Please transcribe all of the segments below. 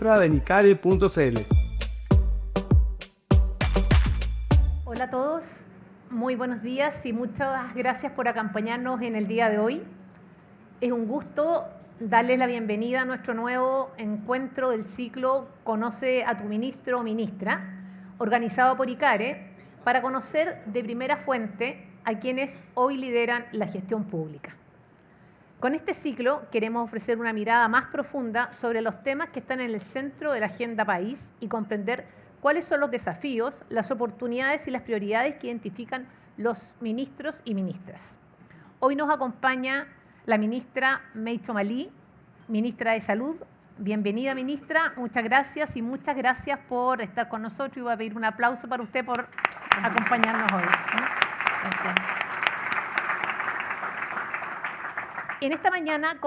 contra de nicare.cl. Hola a todos, muy buenos días y muchas gracias por acompañarnos en el día de hoy. Es un gusto darles la bienvenida a nuestro nuevo encuentro del ciclo Conoce a tu ministro o ministra, organizado por ICARE, para conocer de primera fuente a quienes hoy lideran la gestión pública. Con este ciclo queremos ofrecer una mirada más profunda sobre los temas que están en el centro de la agenda país y comprender cuáles son los desafíos, las oportunidades y las prioridades que identifican los ministros y ministras. Hoy nos acompaña la ministra May Chomali, ministra de Salud. Bienvenida, ministra. Muchas gracias por estar con nosotros y voy a pedir un aplauso para usted por acompañarnos hoy. Gracias. En esta mañana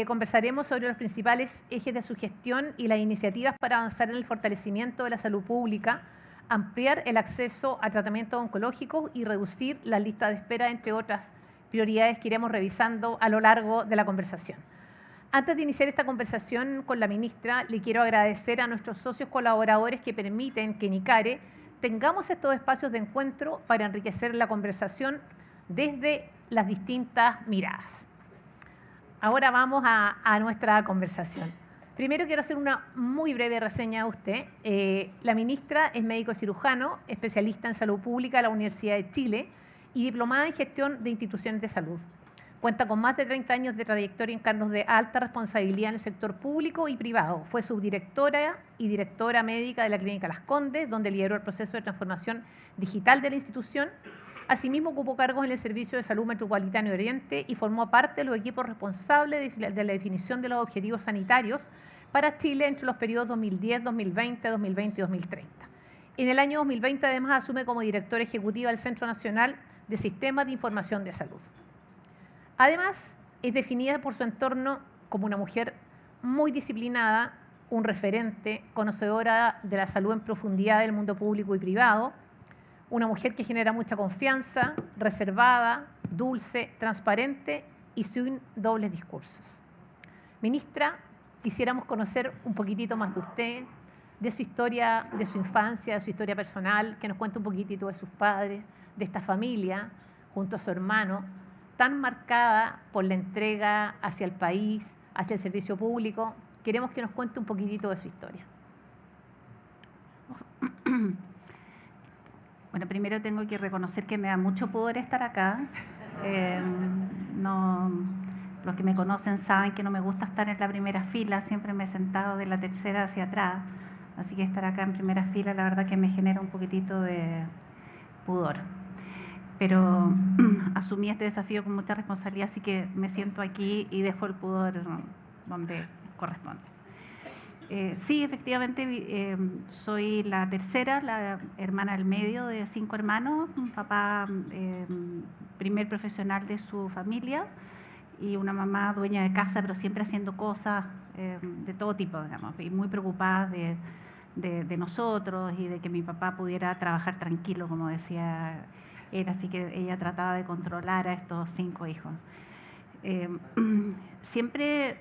conversaremos sobre los principales ejes de su gestión y las iniciativas para avanzar en el fortalecimiento de la salud pública, ampliar el acceso a tratamientos oncológicos y reducir la lista de espera, entre otras prioridades que iremos revisando a lo largo de la conversación. Antes de iniciar esta conversación con la ministra, le quiero agradecer a nuestros socios colaboradores que permiten que en ICARE tengamos estos espacios de encuentro para enriquecer la conversación desde las distintas miradas. Ahora vamos a nuestra conversación. Primero quiero hacer una muy breve reseña a usted. La ministra es médico cirujano, especialista en salud pública de la Universidad de Chile y diplomada en gestión de instituciones de salud. Cuenta con más de 30 años de trayectoria en cargos de alta responsabilidad en el sector público y privado. Fue subdirectora y directora médica de la Clínica Las Condes, donde lideró el proceso de transformación digital de la institución. Asimismo, ocupó cargos en el Servicio de Salud Metropolitano Oriente y formó parte de los equipos responsables de la definición de los objetivos sanitarios para Chile entre los periodos 2010, 2020, 2020 y 2030. En el año 2020, además, asume como directora ejecutiva del Centro Nacional de Sistemas de Información de Salud. Además, es definida por su entorno como una mujer muy disciplinada, un referente, conocedora de la salud en profundidad del mundo público y privado, una mujer que genera mucha confianza, reservada, dulce, transparente y sin dobles discursos. Ministra, quisiéramos conocer un poquitito más de usted, de su historia, de su infancia, de su historia personal, que nos cuente un poquitito de sus padres, de esta familia, junto a su hermano, tan marcada por la entrega hacia el país, hacia el servicio público. Queremos que nos cuente un poquitito de su historia. Bueno, primero tengo que reconocer que me da mucho pudor estar acá. Los que me conocen saben que no me gusta estar en la primera fila, siempre me he sentado de la tercera hacia atrás, así que estar acá en primera fila la verdad que me genera un poquitito de pudor. Pero asumí este desafío con mucha responsabilidad, así que me siento aquí y dejo el pudor donde corresponde. Sí, efectivamente, soy la tercera, la hermana del medio de 5 hermanos, un papá primer profesional de su familia y una mamá dueña de casa, pero siempre haciendo cosas de todo tipo, digamos, y muy preocupadas de nosotros y de que mi papá pudiera trabajar tranquilo, como decía él, así que ella trataba de controlar a estos 5 hijos. Siempre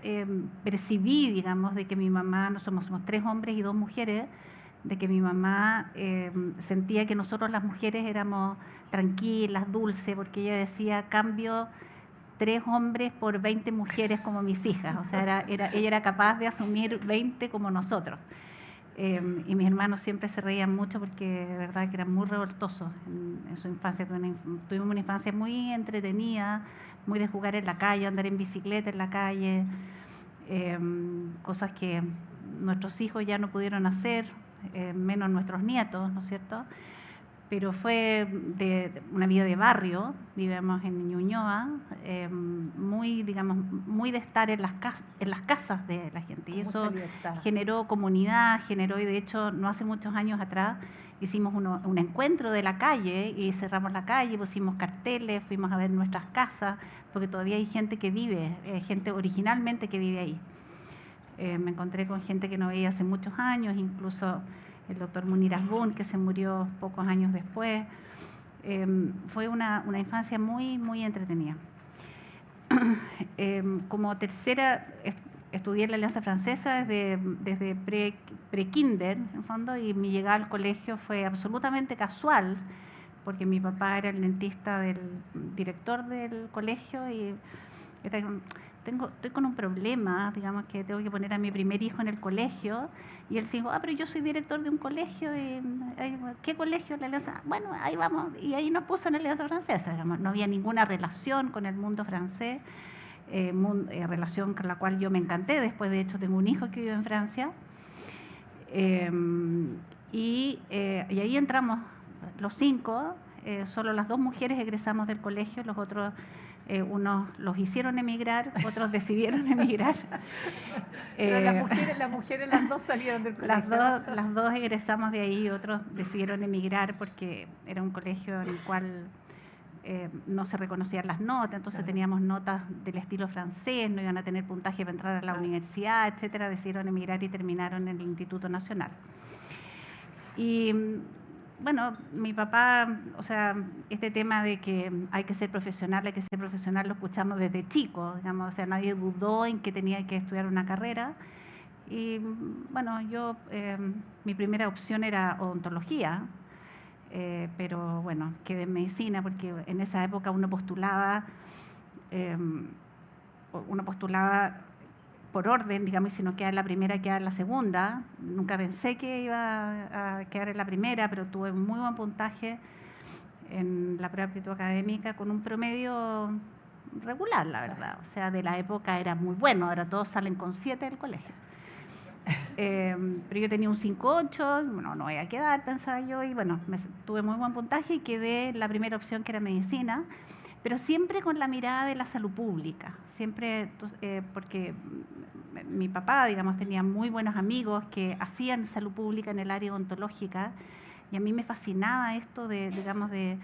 percibí, digamos, de que mi mamá, somos 3 hombres y 2 mujeres, de que mi mamá sentía que nosotros las mujeres éramos tranquilas, dulces, porque ella decía, cambio 3 hombres por 20 mujeres como mis hijas, o sea, ella era capaz de asumir 20 como nosotros. Y mis hermanos siempre se reían mucho porque de verdad que eran muy revoltosos en su infancia. Tuvimos una infancia muy entretenida, muy de jugar en la calle, andar en bicicleta en la calle, cosas que nuestros hijos ya no pudieron hacer, menos nuestros nietos, ¿no es cierto? Pero fue de una vida de barrio, vivimos en Ñuñoa, muy, digamos, muy de estar en las casas de la gente. Y eso generó comunidad, y de hecho, no hace muchos años atrás, hicimos un encuentro de la calle y cerramos la calle, pusimos carteles, fuimos a ver nuestras casas, porque todavía hay gente que vive, gente originalmente que vive ahí. Me encontré con gente que no veía hace muchos años, incluso el doctor Munir Asbun, que se murió pocos años después. Fue una infancia muy, muy entretenida. Como tercera, estudié en la Alianza Francesa desde pre-kinder, en fondo, y mi llegada al colegio fue absolutamente casual, porque mi papá era el dentista del director del colegio y estoy con un problema, digamos que tengo que poner a mi primer hijo en el colegio, y él dijo, pero yo soy director de un colegio, y, ¿qué colegio? La Alianza. Bueno, ahí vamos, y ahí nos puso en la Alianza Francesa, digamos. No había ninguna relación con el mundo francés, relación con la cual yo me encanté, después de hecho tengo un hijo que vive en Francia, y ahí entramos los 5, solo las 2 mujeres egresamos del colegio, los otros unos los hicieron emigrar, otros decidieron emigrar. Pero las mujeres las 2 salieron del colegio. Las dos egresamos de ahí, otros decidieron emigrar porque era un colegio en el cual no se reconocían las notas, entonces teníamos notas del estilo francés, no iban a tener puntaje para entrar a la universidad, etcétera. Decidieron emigrar y terminaron en el Instituto Nacional. Y bueno, mi papá, o sea, este tema de que hay que ser profesional, lo escuchamos desde chico, digamos, o sea, nadie dudó en que tenía que estudiar una carrera. Y bueno, yo, mi primera opción era odontología, pero bueno, quedé en medicina porque en esa época uno postulaba por orden, digamos, y si no queda en la primera, queda en la segunda. Nunca pensé que iba a quedar en la primera, pero tuve muy buen puntaje en la prueba de aptitud académica con un promedio regular, la verdad. O sea, de la época era muy bueno, ahora todos salen con 7 del colegio. Pero yo tenía un 5.8, bueno, no voy a quedar, pensaba yo, y bueno, tuve muy buen puntaje y quedé en la primera opción, que era medicina, pero siempre con la mirada de la salud pública, siempre, porque mi papá, digamos, tenía muy buenos amigos que hacían salud pública en el área odontológica, y a mí me fascinaba esto de, digamos, de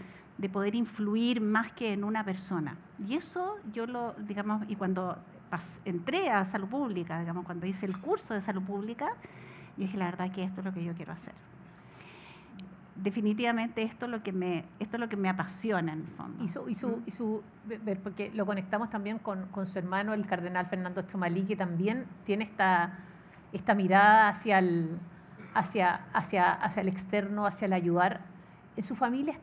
poder influir más que en una persona. Y eso yo digamos, y cuando entré a salud pública, digamos, cuando hice el curso de salud pública, yo dije, la verdad que esto es lo que yo quiero hacer. Definitivamente esto es lo que me apasiona en el fondo. Porque lo conectamos también con su hermano, el cardenal Fernando Chomalí, que también tiene esta mirada hacia el externo, hacia el ayudar. En su familia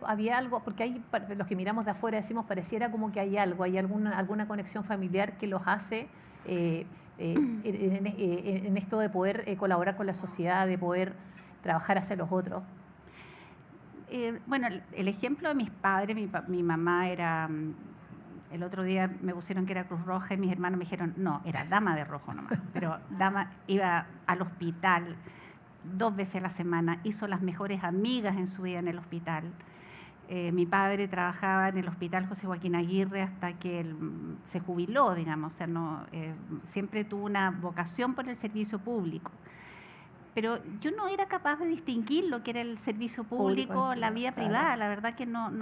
había algo, porque hay, los que miramos de afuera decimos, pareciera como que hay algo, hay alguna conexión familiar que los hace en esto de poder colaborar con la sociedad, de poder trabajar hacia los otros. Bueno, el ejemplo de mis padres, mi mamá era, el otro día me pusieron que era Cruz Roja y mis hermanos me dijeron, no, era Dama de Rojo nomás, pero Dama iba al hospital 2 veces a la semana, hizo las mejores amigas en su vida en el hospital. Mi padre trabajaba en el Hospital José Joaquín Aguirre hasta que él se jubiló, digamos, o sea, siempre tuvo una vocación por el servicio público. Pero yo no era capaz de distinguir lo que era el servicio público, la vida privada. La verdad que no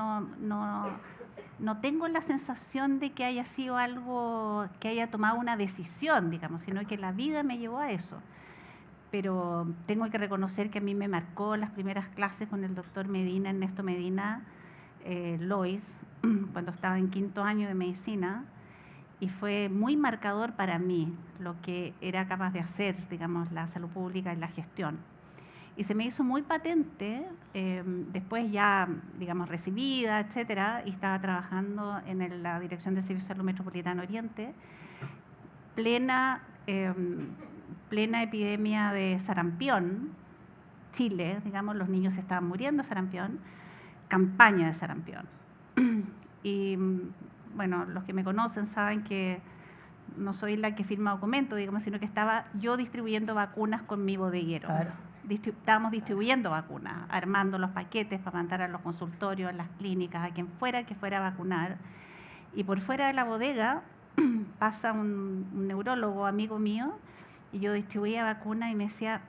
tengo la sensación de que haya sido algo, que haya tomado una decisión, digamos, sino que la vida me llevó a eso. Pero tengo que reconocer que a mí me marcó las primeras clases con el doctor Medina, Ernesto Medina, Lois, cuando estaba en 5º año de medicina, y fue muy marcador para mí lo que era capaz de hacer, digamos, la salud pública y la gestión. Y se me hizo muy patente, después ya, digamos, recibida, etcétera, y estaba trabajando en la Dirección de Servicios de Salud Metropolitana Oriente, plena epidemia de sarampión, Chile, digamos, los niños estaban muriendo de sarampión, campaña de sarampión. Y bueno, los que me conocen saben que no soy la que firma documentos, digamos, sino que estaba yo distribuyendo vacunas con mi bodeguero. Claro. Estábamos distribuyendo vacunas, armando los paquetes para mandar a los consultorios, a las clínicas, a quien fuera que fuera a vacunar. Y por fuera de la bodega pasa un neurólogo amigo mío, y yo distribuía vacunas y me decía,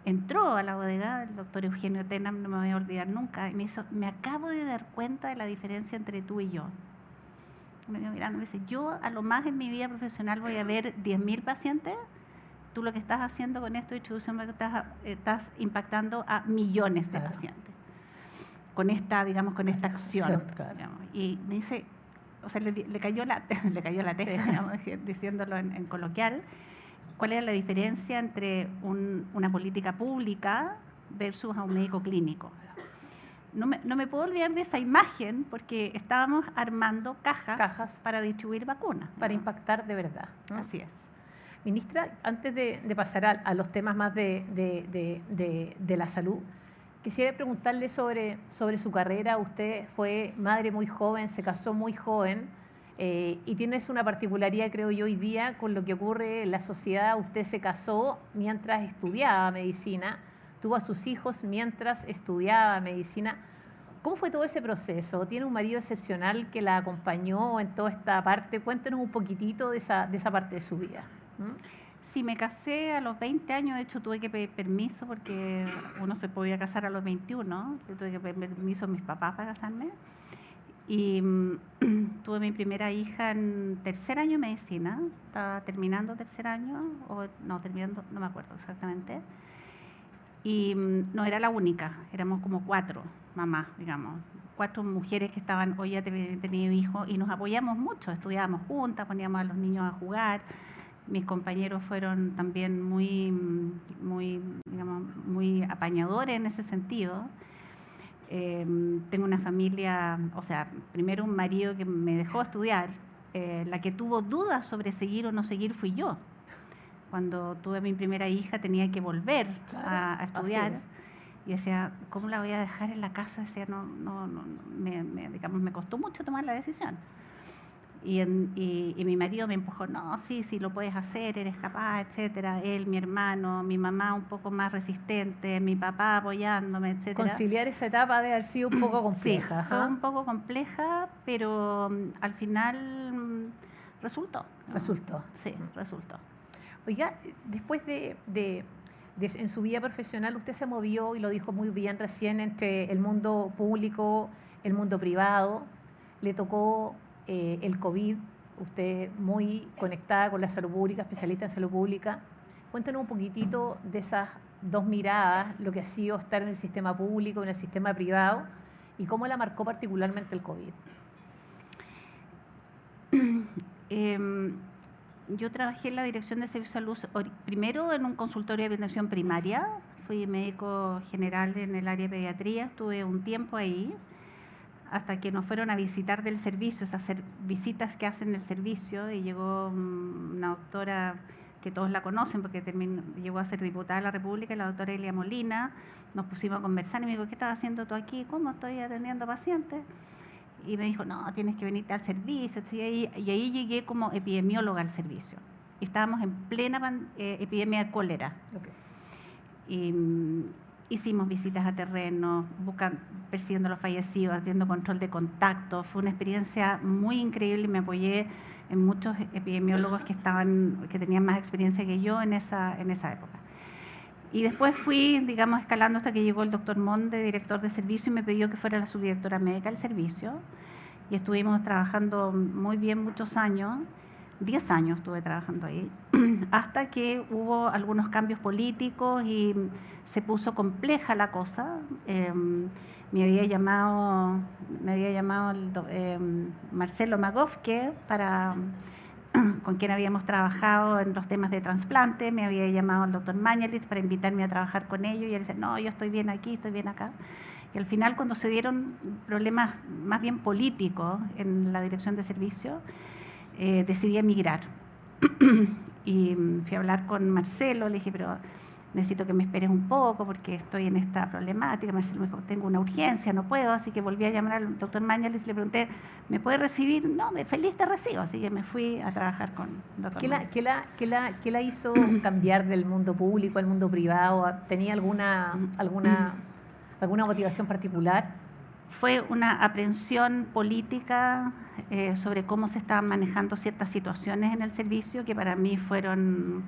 entró a la bodega el doctor Eugenio Tenam, no me voy a olvidar nunca, y me dijo, me acabo de dar cuenta de la diferencia entre tú y yo. Me dio mirando y me dice, yo a lo más en mi vida profesional voy a ver 10.000 pacientes, tú lo que estás haciendo con esta distribución, estás impactando a millones de pacientes, con esta, digamos, con esta acción. Claro. Digamos. Y me dice, o sea, le cayó la teja, digamos, diciéndolo en coloquial, cuál era la diferencia entre una política pública versus a un médico clínico. No me puedo olvidar de esa imagen porque estábamos armando cajas para distribuir vacunas. Para impactar de verdad, ¿no? Así es. Ministra, antes de pasar a los temas más de la salud, quisiera preguntarle sobre su carrera. Usted fue madre muy joven, se casó muy joven y tienes una particularidad, creo yo, hoy día con lo que ocurre en la sociedad. Usted se casó mientras estudiaba medicina, tuvo a sus hijos mientras estudiaba medicina. ¿Cómo fue todo ese proceso? ¿Tiene un marido excepcional que la acompañó en toda esta parte? Cuéntenos un poquitito de esa parte de su vida. Sí, me casé a los 20 años, de hecho tuve que pedir permiso porque uno se podía casar a los 21, yo tuve que pedir permiso a mis papás para casarme. Y tuve mi primera hija en tercer año de medicina, estaba terminando tercer año, o no, terminando, no me acuerdo exactamente. Y no era la única, éramos como 4 mamás, digamos, 4 mujeres que estaban, hoy ya tenido hijos, y nos apoyamos mucho, estudiábamos juntas, poníamos a los niños a jugar. Mis compañeros fueron también muy apañadores en ese sentido. Tengo una familia, o sea, primero un marido que me dejó estudiar. La que tuvo dudas sobre seguir o no seguir fui yo. Cuando tuve mi primera hija tenía que volver a estudiar. Y decía, ¿cómo la voy a dejar en la casa? Decía, me costó mucho tomar la decisión. Y mi marido me empujó, no, sí, lo puedes hacer, eres capaz, etcétera. Él, mi hermano, mi mamá un poco más resistente, mi papá apoyándome, etcétera. Conciliar esa etapa debe haber sido un poco compleja. Sí, fue un poco compleja, pero al final resultó. Resultó. Sí, resultó. Oiga, después en su vida profesional usted se movió, y lo dijo muy bien recién, entre el mundo público, el mundo privado. Le tocó el COVID, usted muy conectada con la salud pública, especialista en salud pública. Cuéntanos un poquitito de esas dos miradas, lo que ha sido estar en el sistema público, en el sistema privado, y cómo la marcó particularmente el COVID. Yo trabajé en la Dirección de Servicios de Salud, primero en un consultorio de atención primaria, fui médico general en el área de pediatría, estuve un tiempo ahí, hasta que nos fueron a visitar del servicio, esas visitas que hacen el servicio, y llegó una doctora que todos la conocen porque llegó a ser diputada de la República, la doctora Elia Molina. Nos pusimos a conversar y me dijo, ¿qué estás haciendo tú aquí? ¿Cómo estoy atendiendo pacientes? Y me dijo, no, tienes que venirte al servicio. Y ahí llegué como epidemióloga al servicio. Estábamos en plena epidemia de cólera. Okay. Y hicimos visitas a terreno, persiguiendo a los fallecidos, haciendo control de contacto. Fue una experiencia muy increíble y me apoyé en muchos epidemiólogos que tenían más experiencia que yo en esa época. Y después fui, digamos, escalando hasta que llegó el doctor Monde, director de servicio, y me pidió que fuera la subdirectora médica del servicio. Y estuvimos trabajando muy bien muchos años, 10 años estuve trabajando ahí, hasta que hubo algunos cambios políticos y se puso compleja la cosa. Me había llamado Marcelo Magofque, con quien habíamos trabajado en los temas de trasplante. Me había llamado el doctor Mañalich para invitarme a trabajar con ellos, y él decía, no, yo estoy bien aquí, estoy bien acá. Y al final, cuando se dieron problemas más bien políticos en la dirección de servicio, decidí emigrar. Y fui a hablar con Marcelo, le dije, pero necesito que me esperes un poco porque estoy en esta problemática. Marcelo me dijo, tengo una urgencia, no puedo, así que volví a llamar al doctor Mañalich y le pregunté, ¿me puede recibir? No, feliz te recibo, así que me fui a trabajar con el doctor Mañalich. ¿Qué la hizo cambiar del mundo público al mundo privado? ¿Tenía alguna motivación particular? Fue una aprehensión política sobre cómo se estaban manejando ciertas situaciones en el servicio que para mí fueron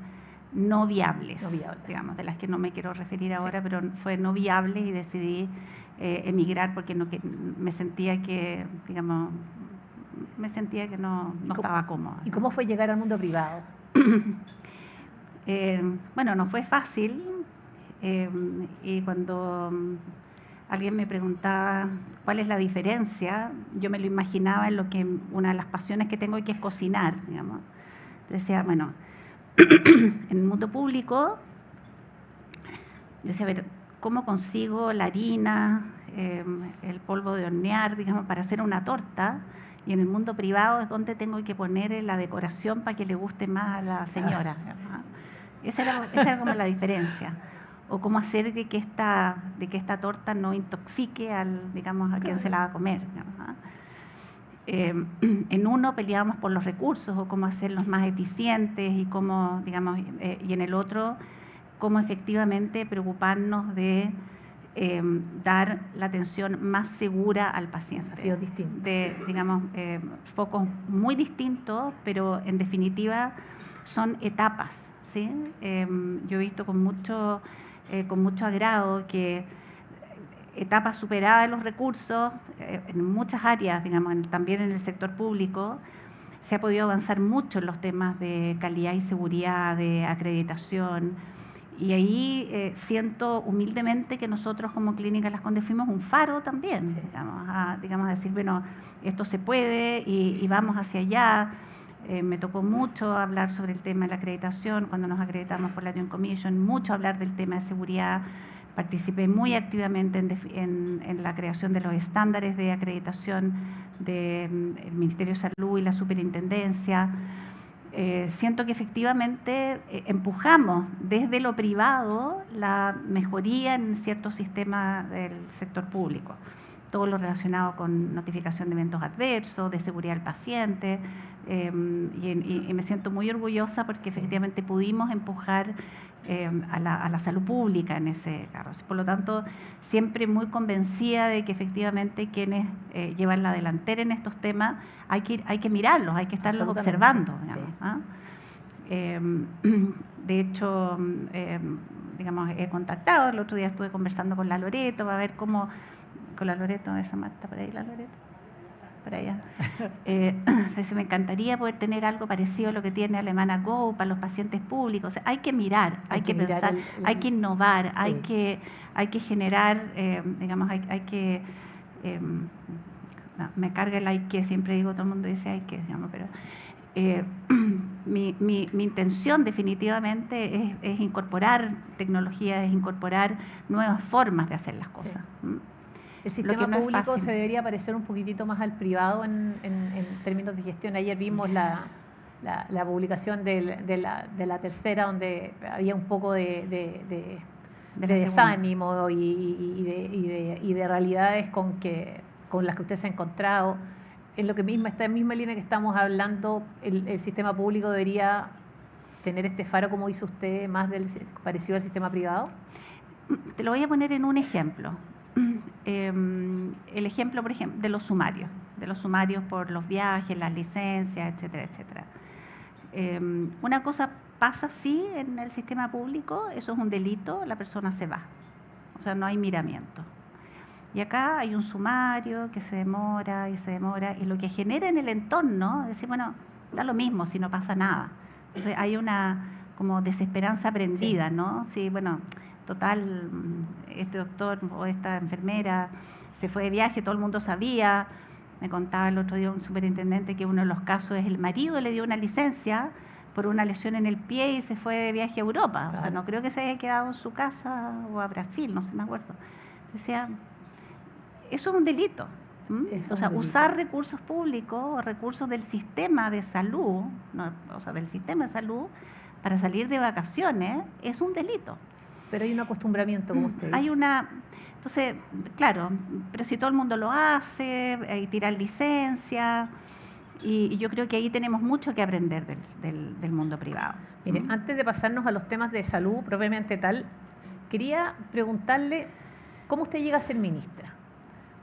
no viables, digamos, de las que no me quiero referir ahora, sí. Pero fue no viable, y decidí emigrar porque me sentía que no estaba cómoda. ¿Y cómo fue llegar al mundo privado? Bueno, no fue fácil, y cuando alguien me preguntaba cuál es la diferencia, yo me lo imaginaba en lo que una de las pasiones que tengo, que es cocinar, digamos. Decía, bueno, en el mundo público, yo decía, a ver, ¿cómo consigo la harina, el polvo de hornear, digamos, para hacer una torta? Y en el mundo privado es donde tengo que poner la decoración para que le guste más a la señora. Esa era como la diferencia. O cómo hacer de que esta torta no intoxique digamos, a quien se la va a comer. En uno peleábamos por los recursos o cómo hacerlos más eficientes y cómo, digamos, y en el otro, cómo efectivamente preocuparnos de dar la atención más segura al paciente. Desafíos distintos. Digamos, focos muy distintos, pero en definitiva son etapas, ¿sí? Yo he visto con mucho agrado que etapas superadas de los recursos, en muchas áreas, digamos, también en el sector público, se ha podido avanzar mucho en los temas de calidad y seguridad, de acreditación, y ahí siento humildemente que nosotros como Clínica Las Condes fuimos un faro también, sí. digamos, decir, bueno, esto se puede y vamos hacia allá. Me tocó mucho hablar sobre el tema de la acreditación cuando nos acreditamos por la Joint Commission, mucho hablar del tema de seguridad. Participé muy activamente en la creación de los estándares de acreditación del Ministerio de Salud y la Superintendencia. Siento que efectivamente empujamos desde lo privado la mejoría en ciertos sistemas del sector público. Todo lo relacionado con notificación de eventos adversos, de seguridad del paciente, y me siento muy orgullosa porque efectivamente pudimos empujar a la salud pública en ese carro. Por lo tanto, siempre muy convencida de que efectivamente quienes llevan la delantera en estos temas hay que mirarlos, hay que estarlos observando. Digamos, sí. De hecho, digamos, he contactado, el otro día estuve conversando con la Loreto, va a ver cómo, con la Loreto, esa Marta, por ahí la Loreto, por allá. Me encantaría poder tener algo parecido a lo que tiene Alemana Go para los pacientes públicos. O sea, hay que mirar, hay que pensar, hay que innovar, sí. hay que generar, digamos, hay que... no, me carga el hay que, siempre digo, todo el mundo dice hay que, digamos, pero... mi intención definitivamente es incorporar tecnología, es incorporar nuevas formas de hacer las cosas. Sí. El sistema público se debería parecer un poquitito más al privado en términos de gestión. Ayer vimos la publicación de la tercera, donde había un poco de desánimo y de realidades con las que usted se ha encontrado. En lo que esta misma línea que estamos hablando, el sistema público debería tener este faro, como dice usted, más parecido al sistema privado. Te lo voy a poner en un ejemplo. El ejemplo, por ejemplo, de los sumarios por los viajes, las licencias, etcétera, etcétera. Una cosa pasa así en el sistema público, eso es un delito, la persona se va, o sea, no hay miramiento. Y acá hay un sumario que se demora, y lo que genera en el entorno es decir, bueno, da lo mismo si no pasa nada. Entonces hay una como desesperanza aprendida, sí. ¿No? Sí, bueno, total, este doctor o esta enfermera se fue de viaje, todo el mundo sabía. Me contaba el otro día un superintendente que uno de los casos es el marido le dio una licencia por una lesión en el pie y se fue de viaje a Europa. Claro. O sea, no creo que se haya quedado en su casa o a Brasil, no sé, me acuerdo. Decía, eso es un delito. O sea, usar recursos públicos o recursos del sistema de salud, del sistema de salud para salir de vacaciones es un delito. Pero hay un acostumbramiento, como usted dice. Entonces, claro, pero si todo el mundo lo hace, hay tirar licencia, y yo creo que ahí tenemos mucho que aprender del mundo privado. Mire, antes de pasarnos a los temas de salud propiamente tal, quería preguntarle cómo usted llega a ser ministra.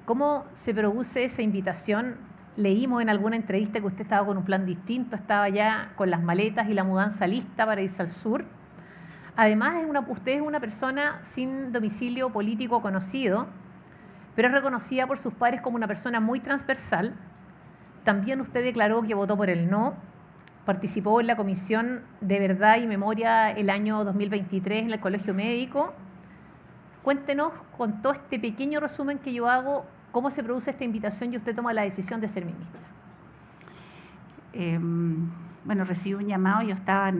¿Cómo se produce esa invitación? Leímos en alguna entrevista que usted estaba con un plan distinto, estaba ya con las maletas y la mudanza lista para irse al sur. Además, usted es una persona sin domicilio político conocido, pero es reconocida por sus pares como una persona muy transversal. También usted declaró que votó por el no, participó en la Comisión de Verdad y Memoria el año 2023 en el Colegio Médico, Cuéntenos, con todo este pequeño resumen que yo hago, cómo se produce esta invitación y usted toma la decisión de ser ministra. Bueno, recibí un llamado, yo estaba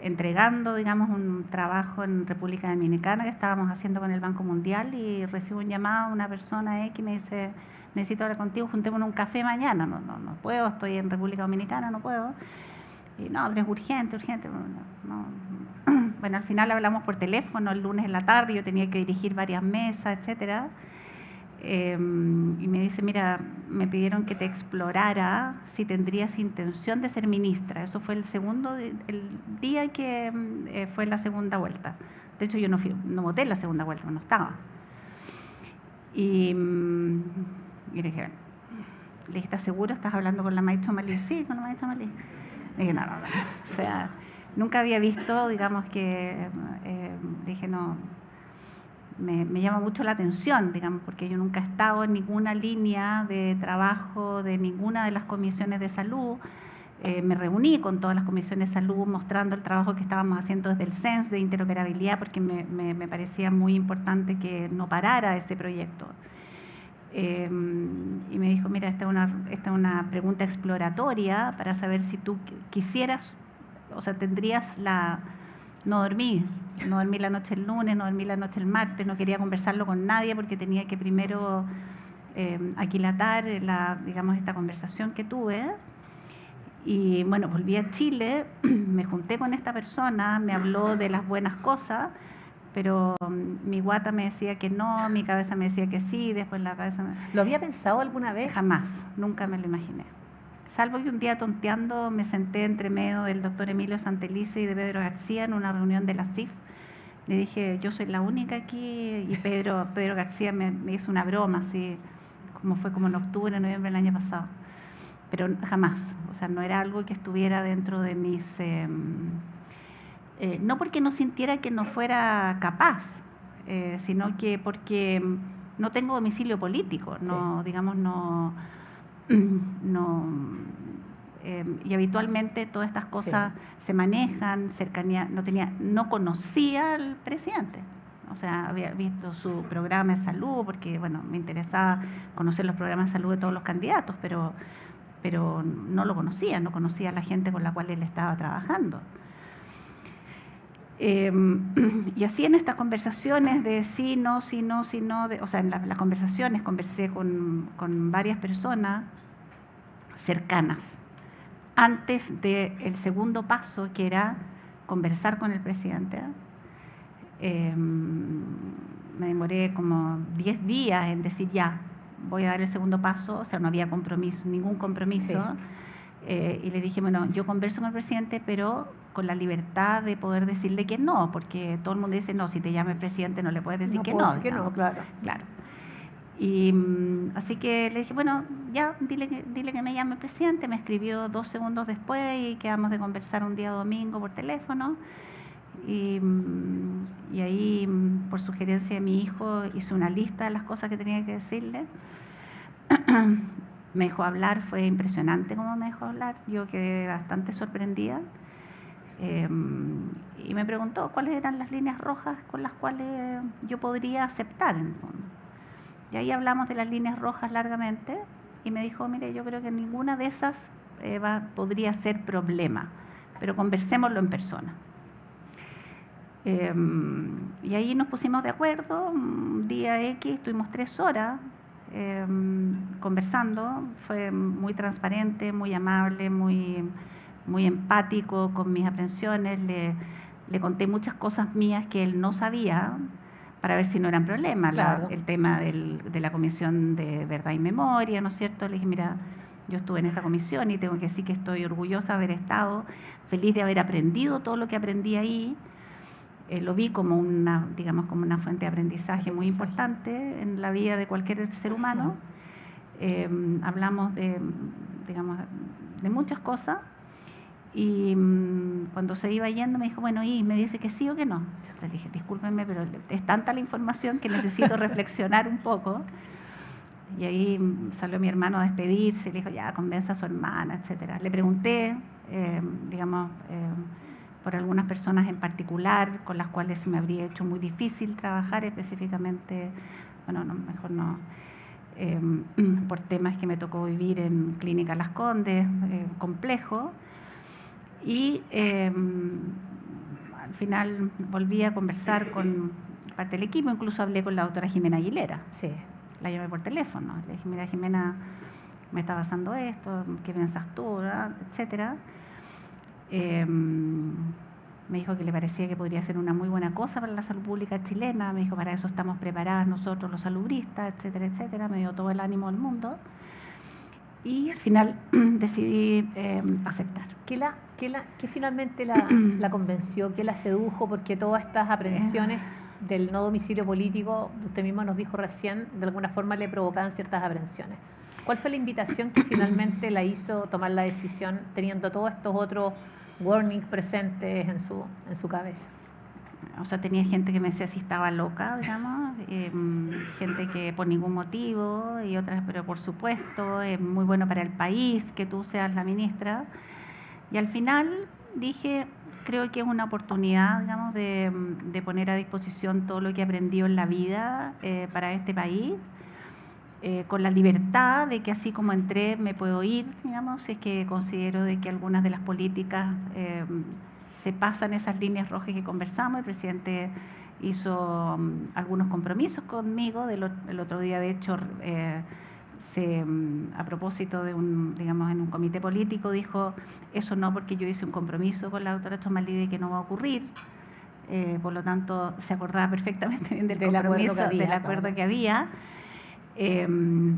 entregando, digamos, un trabajo en República Dominicana que estábamos haciendo con el Banco Mundial y recibo un llamado, una persona X me dice, necesito hablar contigo, juntémonos un café mañana. No puedo, estoy en República Dominicana, no puedo. Y no, pero es urgente. Bueno, al final hablamos por teléfono el lunes en la tarde, yo tenía que dirigir varias mesas, etcétera. Y me dice, mira, me pidieron que te explorara si tendrías intención de ser ministra. Eso fue el día que fue la segunda vuelta. De hecho, yo no voté en la segunda vuelta, no estaba. Y le dije, ¿estás seguro? ¿Estás hablando con la maestra Malí? Sí, con la maestra Malí. Le dije, no. O sea, nunca había visto, digamos que, dije, no. Me llama mucho la atención, digamos, porque yo nunca he estado en ninguna línea de trabajo de ninguna de las comisiones de salud. Me reuní con todas las comisiones de salud mostrando el trabajo que estábamos haciendo desde el CENS de interoperabilidad, porque me parecía muy importante que no parara ese proyecto. Y me dijo, mira, esta es una pregunta exploratoria para saber si tú quisieras, o sea, tendrías No dormí la noche el lunes, no dormí la noche el martes, no quería conversarlo con nadie porque tenía que primero aquilatar digamos, esta conversación que tuve. Y bueno, volví a Chile, me junté con esta persona, me habló de las buenas cosas, pero mi guata me decía que no, mi cabeza me decía que sí, después la cabeza ¿Lo había pensado alguna vez? Jamás, nunca me lo imaginé. Salvo que un día tonteando me senté entre medio del doctor Emilio Santelice y de Pedro García en una reunión de la CIF. Le dije, yo soy la única aquí, y Pedro García me hizo una broma, así como en octubre, noviembre del año pasado. Pero jamás, o sea, no era algo que estuviera dentro de mis... no porque no sintiera que no fuera capaz, sino que porque no tengo domicilio político, no, digamos, y habitualmente todas estas cosas se manejan, cercanía, no conocía al presidente, o sea, había visto su programa de salud, porque bueno, me interesaba conocer los programas de salud de todos los candidatos, pero no lo conocía, no conocía a la gente con la cual él estaba trabajando. Y así en estas conversaciones de sí, no, o sea, en las conversaciones conversé con varias personas cercanas, antes del segundo paso, que era conversar con el presidente. Me demoré como 10 días en decir ya, voy a dar el segundo paso, o sea, no había ningún compromiso. Sí. Y le dije, bueno, yo converso con el presidente, pero con la libertad de poder decirle que no, porque todo el mundo dice, no, si te llama el presidente no le puedes decir que no. Que no, claro. Y así que le dije, bueno, ya, dile que me llame el presidente. Me escribió 2 segundos después y quedamos de conversar un día domingo por teléfono. Y ahí, por sugerencia de mi hijo, hice una lista de las cosas que tenía que decirle. Me dejó hablar, fue impresionante cómo me dejó hablar. Yo quedé bastante sorprendida. Y me preguntó cuáles eran las líneas rojas con las cuales yo podría aceptar, en el fondo. Y ahí hablamos de las líneas rojas largamente y me dijo, mire, yo creo que ninguna de esas podría ser problema, pero conversémoslo en persona. Y ahí nos pusimos de acuerdo, un día X, estuvimos 3 horas conversando, fue muy transparente, muy amable, muy empático con mis aprensiones, le conté muchas cosas mías que él no sabía, para ver si no eran problemas, claro. El tema de la Comisión de Verdad y Memoria, ¿no es cierto? Le dije, mira, yo estuve en esta comisión y tengo que decir que estoy orgullosa de haber estado, feliz de haber aprendido todo lo que aprendí ahí. Lo vi como una fuente de aprendizaje muy importante en la vida de cualquier ser humano. Hablamos de muchas cosas. Y cuando se iba yendo me dijo, bueno, ¿y me dice que sí o que no? Yo le dije, discúlpenme, pero es tanta la información que necesito reflexionar un poco. Y ahí salió mi hermano a despedirse, le dijo, ya, convenza a su hermana, etcétera. Le pregunté, por algunas personas en particular, con las cuales se me habría hecho muy difícil trabajar específicamente, bueno, no, mejor no, por temas que me tocó vivir en Clínica Las Condes, complejo, y al final volví a conversar con parte del equipo, incluso hablé con la doctora Jimena Aguilera, Sí. la llamé por teléfono, le dije, mira Jimena, me está pasando esto, ¿qué piensas tú? Etcétera. Me dijo que le parecía que podría ser una muy buena cosa para la salud pública chilena, me dijo, para eso estamos preparadas nosotros los salubristas, etcétera, etcétera, me dio todo el ánimo del mundo y al final decidí aceptar. ¿Qué finalmente la convenció, qué la sedujo? Porque todas estas aprehensiones del no domicilio político, usted mismo nos dijo recién, de alguna forma le provocaban ciertas aprehensiones. ¿Cuál fue la invitación que finalmente la hizo tomar la decisión, teniendo todos estos otros warnings presentes en su cabeza? O sea, tenía gente que me decía si estaba loca, digamos, gente que por ningún motivo, y otras, pero por supuesto, es muy bueno para el país que tú seas la ministra. Y al final dije, creo que es una oportunidad, digamos, de poner a disposición todo lo que he aprendido en la vida para este país, con la libertad de que así como entré me puedo ir, digamos, si es que considero de que algunas de las políticas se pasan esas líneas rojas que conversamos. El presidente hizo algunos compromisos conmigo, el otro día de hecho a propósito de digamos, en un comité político dijo, eso no, porque yo hice un compromiso con la doctora Chomalí que no va a ocurrir, por lo tanto se acordaba perfectamente bien del compromiso, del acuerdo que había.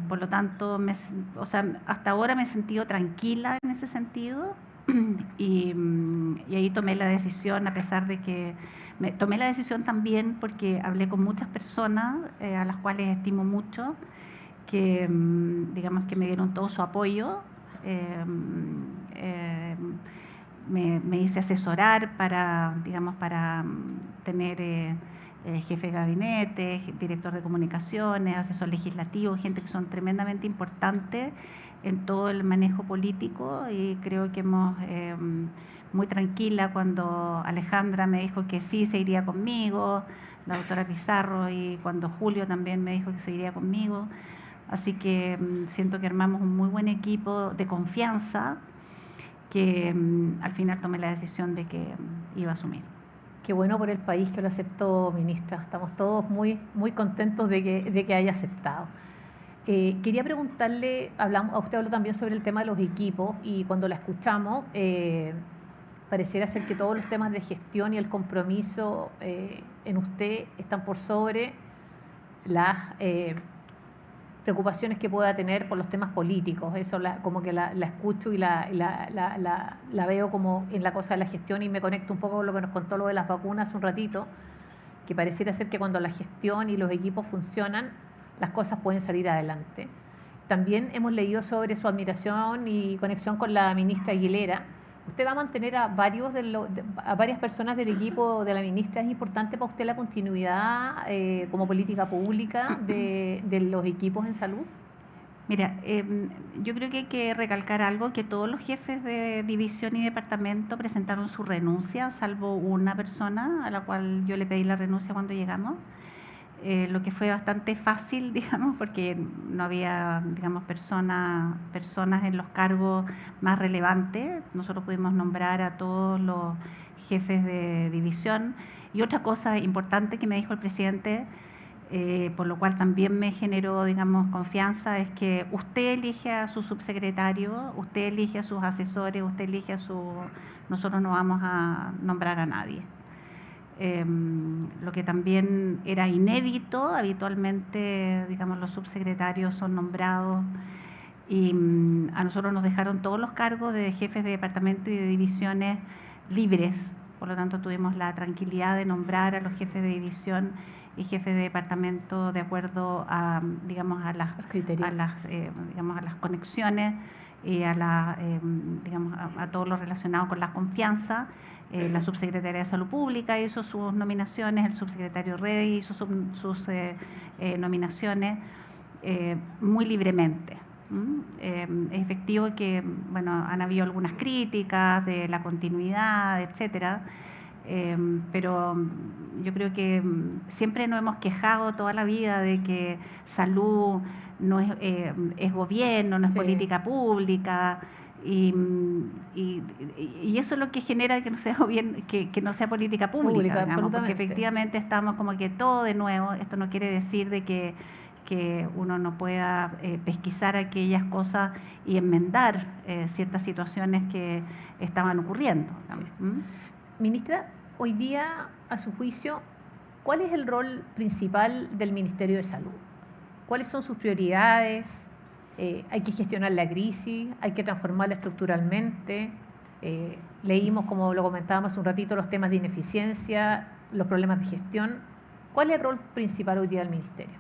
Por lo tanto, o sea, hasta ahora me he sentido tranquila en ese sentido y ahí tomé la decisión, a pesar de que tomé la decisión también porque hablé con muchas personas a las cuales estimo mucho, que digamos que me dieron todo su apoyo. Me hice asesorar para, digamos, para tener jefe de gabinete, director de comunicaciones, asesor legislativo, gente que son tremendamente importantes en todo el manejo político, y creo que muy tranquila cuando Alejandra me dijo que sí se iría conmigo, la doctora Pizarro, y cuando Julio también me dijo que se iría conmigo. Así que siento que armamos un muy buen equipo de confianza que al final tomé la decisión de que iba a asumir. Qué bueno por el país que lo aceptó, ministra. Estamos todos muy, muy contentos de que haya aceptado. Quería preguntarle, usted habló también sobre el tema de los equipos, y cuando la escuchamos, pareciera ser que todos los temas de gestión y el compromiso en usted están por sobre las preocupaciones que pueda tener por los temas políticos. Eso como que la escucho y la veo como en la cosa de la gestión, y me conecto un poco con lo que nos contó lo de las vacunas hace un ratito, que pareciera ser que cuando la gestión y los equipos funcionan, las cosas pueden salir adelante. También hemos leído sobre su admiración y conexión con la ministra Aguilera. ¿Usted va a mantener a varias personas del equipo de la ministra? ¿Es importante para usted la continuidad como política pública de los equipos en salud? Mira, yo creo que hay que recalcar algo, que todos los jefes de división y departamento presentaron su renuncia, salvo una persona a la cual yo le pedí la renuncia cuando llegamos. Lo que fue bastante fácil, digamos, porque no había, digamos, personas en los cargos más relevantes. Nosotros pudimos nombrar a todos los jefes de división. Y otra cosa importante que me dijo el presidente, por lo cual también me generó, digamos, confianza, es que usted elige a su subsecretario, usted elige a sus asesores, usted elige a nosotros no vamos a nombrar a nadie. Lo que también era inédito. Habitualmente, digamos, los subsecretarios son nombrados, y a nosotros nos dejaron todos los cargos de jefes de departamento y de divisiones libres. Por lo tanto, tuvimos la tranquilidad de nombrar a los jefes de división y jefes de departamento de acuerdo a, digamos, a las conexiones y digamos, a todo lo relacionado con la confianza. La subsecretaria de Salud Pública hizo sus nominaciones, el subsecretario Rey hizo sus nominaciones muy libremente. Es efectivo que, bueno, han habido algunas críticas de la continuidad, etcétera, pero yo creo que siempre nos hemos quejado toda la vida de que salud no es gobierno, no es política pública, y eso es lo que genera que no sea que no sea política pública, digamos, porque efectivamente estamos como que todo de nuevo. Esto no quiere decir de que uno no pueda pesquisar aquellas cosas y enmendar ciertas situaciones que estaban ocurriendo. Sí. Ministra, hoy día, a su juicio, ¿cuál es el rol principal del Ministerio de Salud? ¿Cuáles son sus prioridades? ¿Hay que gestionar la crisis? ¿Hay que transformarla estructuralmente? Leímos, como lo comentábamos hace un ratito, los temas de ineficiencia, los problemas de gestión. ¿Cuál es el rol principal hoy día del Ministerio?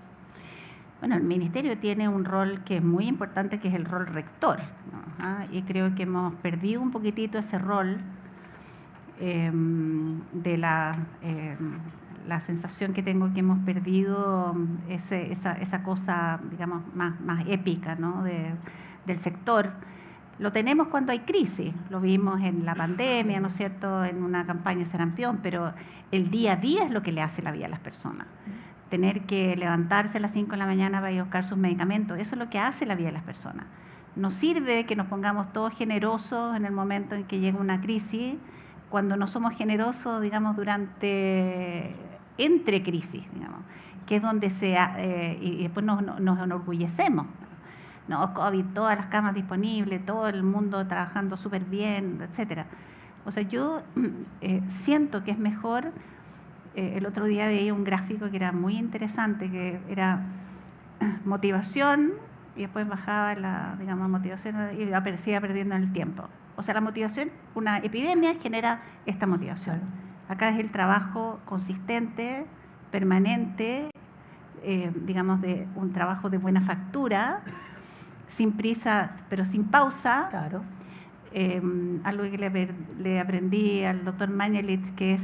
Bueno, el Ministerio tiene un rol que es muy importante, que es el rol rector, ¿no? Y creo que hemos perdido un poquitito ese rol de la sensación que tengo que hemos perdido esa cosa, digamos, más épica, ¿no? del sector. Lo tenemos cuando hay crisis, lo vimos en la pandemia, ¿no es cierto?, en una campaña de sarampión, pero el día a día es lo que le hace la vida a las personas. Tener que levantarse a las 5 de la mañana para ir a buscar sus medicamentos, eso es lo que hace la vida de las personas. Nos sirve que nos pongamos todos generosos en el momento en que llega una crisis, cuando no somos generosos, digamos, entre crisis, digamos, que es donde y después nos enorgullecemos. No, COVID, todas las camas disponibles, todo el mundo trabajando súper bien, etcétera. O sea, yo siento que es mejor. El otro día veía un gráfico que era muy interesante, que era motivación y después bajaba la, digamos, motivación y aparecía perdiendo el tiempo. O sea, la motivación, una epidemia genera esta motivación. Acá es el trabajo consistente, permanente, digamos, de un trabajo de buena factura, sin prisa, pero sin pausa. Claro. Algo que le aprendí al doctor Mañelit, que es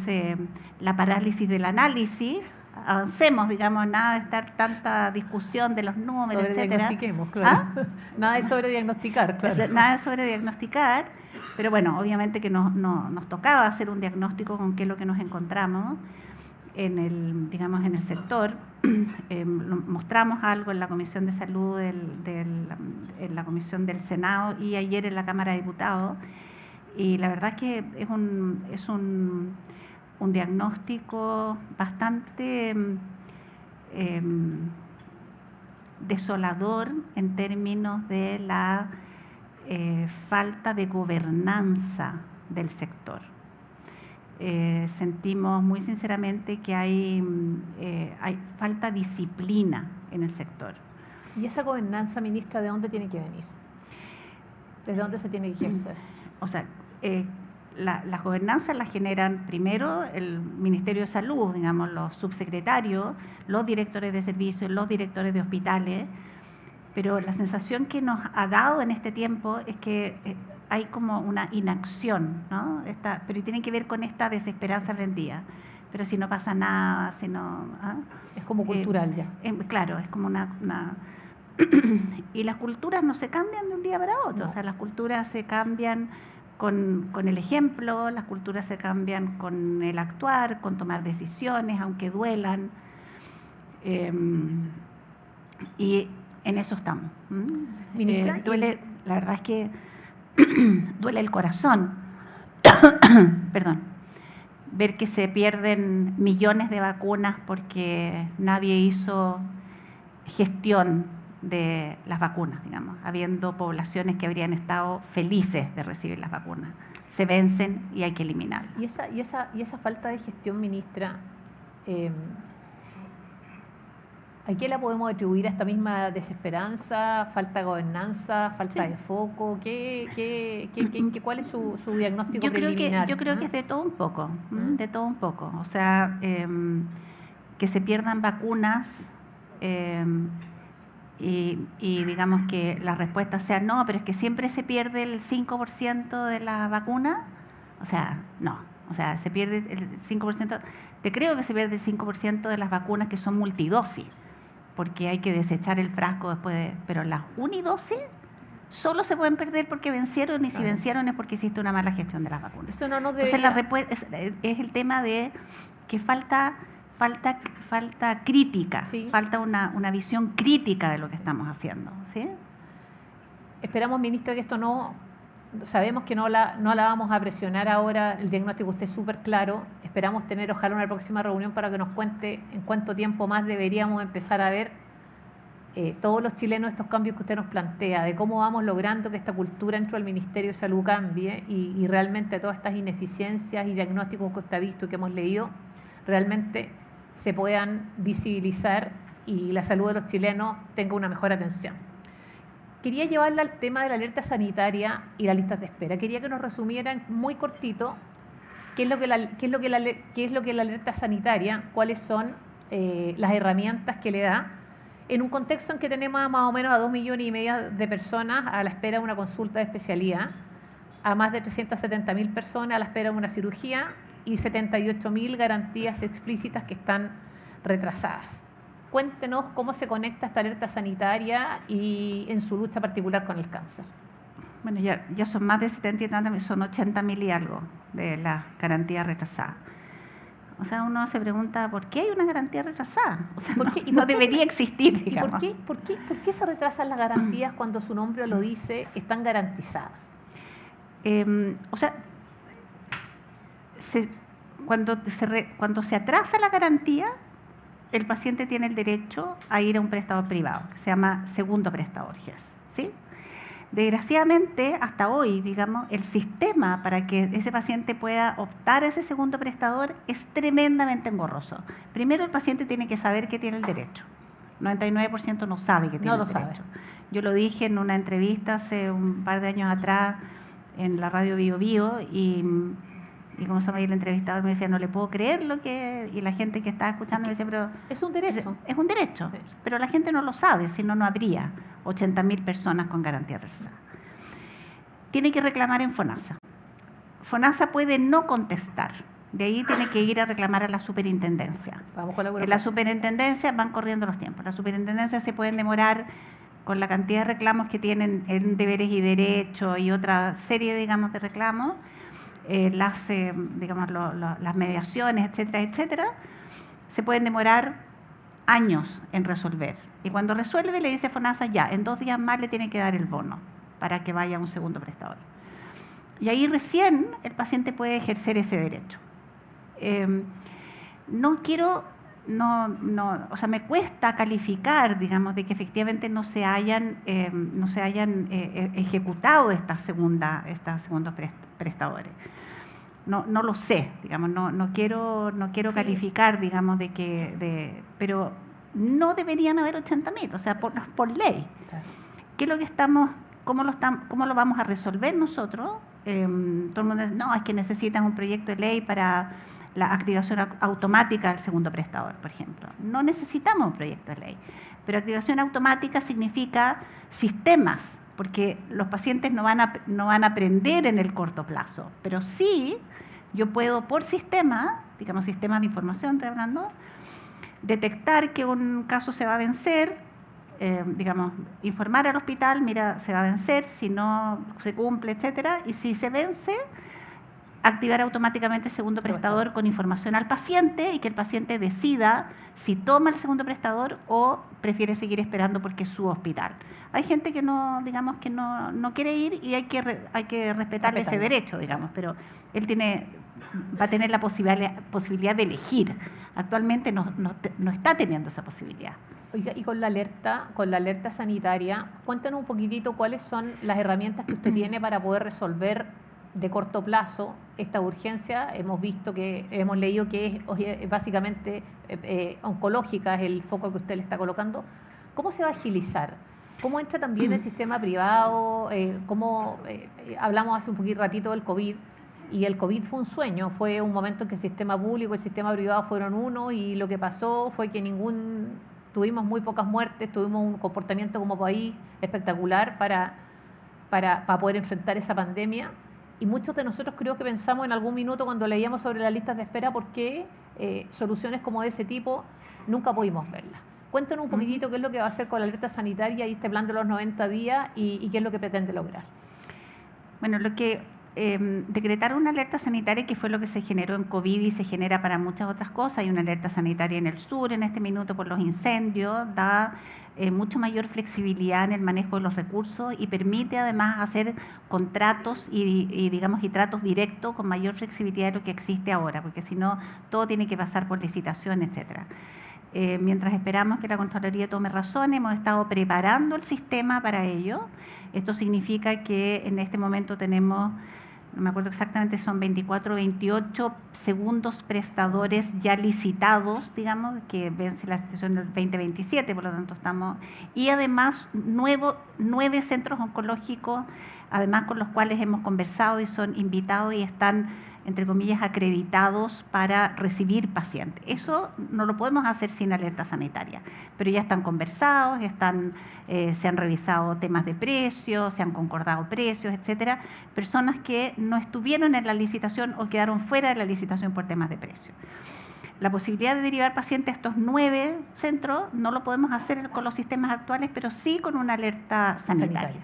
la parálisis del análisis. Avancemos, digamos, nada de estar tanta discusión de los números, etcétera. Claro. Nada de sobrediagnosticar, claro. Nada de sobrediagnosticar, pero bueno, obviamente que nos tocaba hacer un diagnóstico con qué es lo que nos encontramos en el sector. Mostramos algo en la Comisión de Salud, en la Comisión del Senado y ayer en la Cámara de Diputados, y la verdad es que es un diagnóstico bastante desolador en términos de la falta de gobernanza del sector. Sentimos muy sinceramente que hay falta de disciplina en el sector. ¿Y esa gobernanza, ministra, de dónde tiene que venir? ¿Desde dónde se tiene que ejercer? O sea, las gobernanzas las generan primero el Ministerio de Salud, digamos, los subsecretarios, los directores de servicios, los directores de hospitales, pero la sensación que nos ha dado en este tiempo es que hay como una inacción, ¿no? Pero tiene que ver con esta desesperanza aprendida. Pero si no pasa nada, si no... Es como cultural ya. Claro, es como una... Y las culturas no se cambian de un día para otro. No. O sea, las culturas se cambian con el ejemplo, las culturas se cambian con el actuar, con tomar decisiones, aunque duelan. Y en eso estamos. Ministra, duele, la verdad es que duele el corazón, perdón, ver que se pierden millones de vacunas porque nadie hizo gestión de las vacunas, digamos, habiendo poblaciones que habrían estado felices de recibir las vacunas. Se vencen y hay que eliminarlas. Y esa falta de gestión, ministra, ¿a qué la podemos atribuir a esta misma desesperanza, falta de gobernanza, falta de foco? ¿Cuál es su diagnóstico preliminar? Yo creo que es de todo un poco, de todo un poco. O sea, que se pierdan vacunas y digamos que la respuesta sea no, pero es que siempre se pierde el 5% de la vacuna. O sea, no. O sea, se pierde el 5%, te creo que se pierde el 5% de las vacunas que son multidosis. porque hay que desechar el frasco después pero las 1 y 12 solo se pueden perder porque vencieron, y si vencieron es porque existe una mala gestión de las vacunas. Eso no nos Entonces debería... es el tema de que falta crítica, Sí. falta una visión crítica de lo que estamos haciendo, ¿sí? Esperamos, ministra, que esto no... Sabemos que no la vamos a presionar ahora, el diagnóstico usted es súper claro. Esperamos tener, ojalá, una próxima reunión para que nos cuente en cuánto tiempo más deberíamos empezar a ver todos los chilenos estos cambios que usted nos plantea, de cómo vamos logrando que esta cultura dentro del Ministerio de Salud cambie y realmente todas estas ineficiencias y diagnósticos que usted ha visto y que hemos leído realmente se puedan visibilizar y la salud de los chilenos tenga una mejor atención. Quería llevarla al tema de la alerta sanitaria y las listas de espera. Quería que nos resumieran muy cortito qué es lo que la alerta sanitaria, cuáles son las herramientas que le da, en un contexto en que tenemos más o menos a 2,5 millones de personas a la espera de una consulta de especialidad, a más de 370.000 personas a la espera de una cirugía y 78.000 garantías explícitas que están retrasadas. Cuéntenos cómo se conecta esta alerta sanitaria y en su lucha particular con el cáncer. Bueno, ya son más de 70 y tantos, son 80.000 y algo de las garantías retrasadas. O sea, uno se pregunta, ¿por qué hay una garantía retrasada? O sea, no debería existir, digamos. ¿Y por qué se retrasan las garantías cuando su nombre lo dice, están garantizadas? O sea, cuando se atrasa la garantía, el paciente tiene el derecho a ir a un prestador privado, que se llama segundo prestador, ¿sí? Desgraciadamente, hasta hoy, digamos, el sistema para que ese paciente pueda optar a ese segundo prestador es tremendamente engorroso. Primero, el paciente tiene que saber que tiene el derecho. 99% no sabe que tiene el derecho. Yo lo dije en una entrevista hace un par de años atrás en la radio Bio Bio y como se llama, el entrevistador me decía, no le puedo creer y la gente que estaba escuchando me decía, pero... Es un derecho. Es un derecho, sí. Pero la gente no lo sabe, si no, no habría 80.000 personas con garantía retrasada. Tiene que reclamar en FONASA. FONASA puede no contestar, de ahí tiene que ir a reclamar a la superintendencia. En la superintendencia van corriendo los tiempos. Las superintendencias se pueden demorar con la cantidad de reclamos que tienen en deberes y derechos y otra serie, digamos, de reclamos. Las mediaciones, etcétera, etcétera, se pueden demorar años en resolver. Y cuando resuelve le dice FONASA, ya, en 2 días más le tiene que dar el bono para que vaya a un segundo prestador. Y ahí recién el paciente puede ejercer ese derecho. O sea, me cuesta calificar, digamos, de que efectivamente no se hayan ejecutado estas segundos prestadores. No lo sé, digamos, no quiero sí calificar, digamos, pero no deberían haber 80.000, o sea, por ley. Claro. ¿Qué es lo que cómo lo vamos a resolver nosotros? Todo el mundo dice, no, es que necesitan un proyecto de ley para la activación automática del segundo prestador, por ejemplo. No necesitamos un proyecto de ley, pero activación automática significa sistemas, porque los pacientes no van a aprender en el corto plazo, pero sí yo puedo por sistema, digamos sistemas de información, estoy hablando, detectar que un caso se va a vencer, digamos, informar al hospital, mira, se va a vencer, si no se cumple, etcétera, y si se vence, activar automáticamente el segundo prestador con información al paciente y que el paciente decida si toma el segundo prestador o prefiere seguir esperando porque es su hospital. Hay gente que no quiere ir y hay que respetarle ese derecho, digamos, pero él va a tener la posibilidad de elegir. Actualmente no está teniendo esa posibilidad. Oiga, y con la alerta sanitaria, cuéntanos un poquitito cuáles son las herramientas que usted tiene para poder resolver de corto plazo esta urgencia. Hemos leído que es básicamente oncológica, es el foco que usted le está colocando. ¿Cómo se va a agilizar? ¿Cómo entra también el sistema privado? Hablamos hace un ratito del COVID, y el COVID fue un sueño, fue un momento en que el sistema público y el sistema privado fueron uno, y lo que pasó fue que tuvimos muy pocas muertes, tuvimos un comportamiento como país espectacular para poder enfrentar esa pandemia. Y muchos de nosotros creo que pensamos en algún minuto cuando leíamos sobre las listas de espera por qué soluciones como de ese tipo nunca pudimos verlas. Cuéntanos un poquitito qué es lo que va a hacer con la alerta sanitaria y este plan de los 90 días y qué es lo que pretende lograr. Bueno, lo que decretar una alerta sanitaria, que fue lo que se generó en COVID y se genera para muchas otras cosas. Hay una alerta sanitaria en el sur en este minuto por los incendios, da mucho mayor flexibilidad en el manejo de los recursos y permite además hacer contratos y tratos directos con mayor flexibilidad de lo que existe ahora, porque si no, todo tiene que pasar por licitación, etcétera. Mientras esperamos que la Contraloría tome razón, hemos estado preparando el sistema para ello. Esto significa que en este momento tenemos, no me acuerdo exactamente, son 24 o 28 segundos prestadores ya licitados, digamos, que vence la licitación del 2027, por lo tanto estamos... Y además 9 centros oncológicos, además con los cuales hemos conversado y son invitados y están, entre comillas, acreditados para recibir pacientes. Eso no lo podemos hacer sin alerta sanitaria, pero ya están conversados, se han revisado temas de precios, se han concordado precios, etcétera. Personas que no estuvieron en la licitación o quedaron fuera de la licitación por temas de precios. La posibilidad de derivar pacientes a estos 9 centros no lo podemos hacer con los sistemas actuales, pero sí con una alerta sanitaria.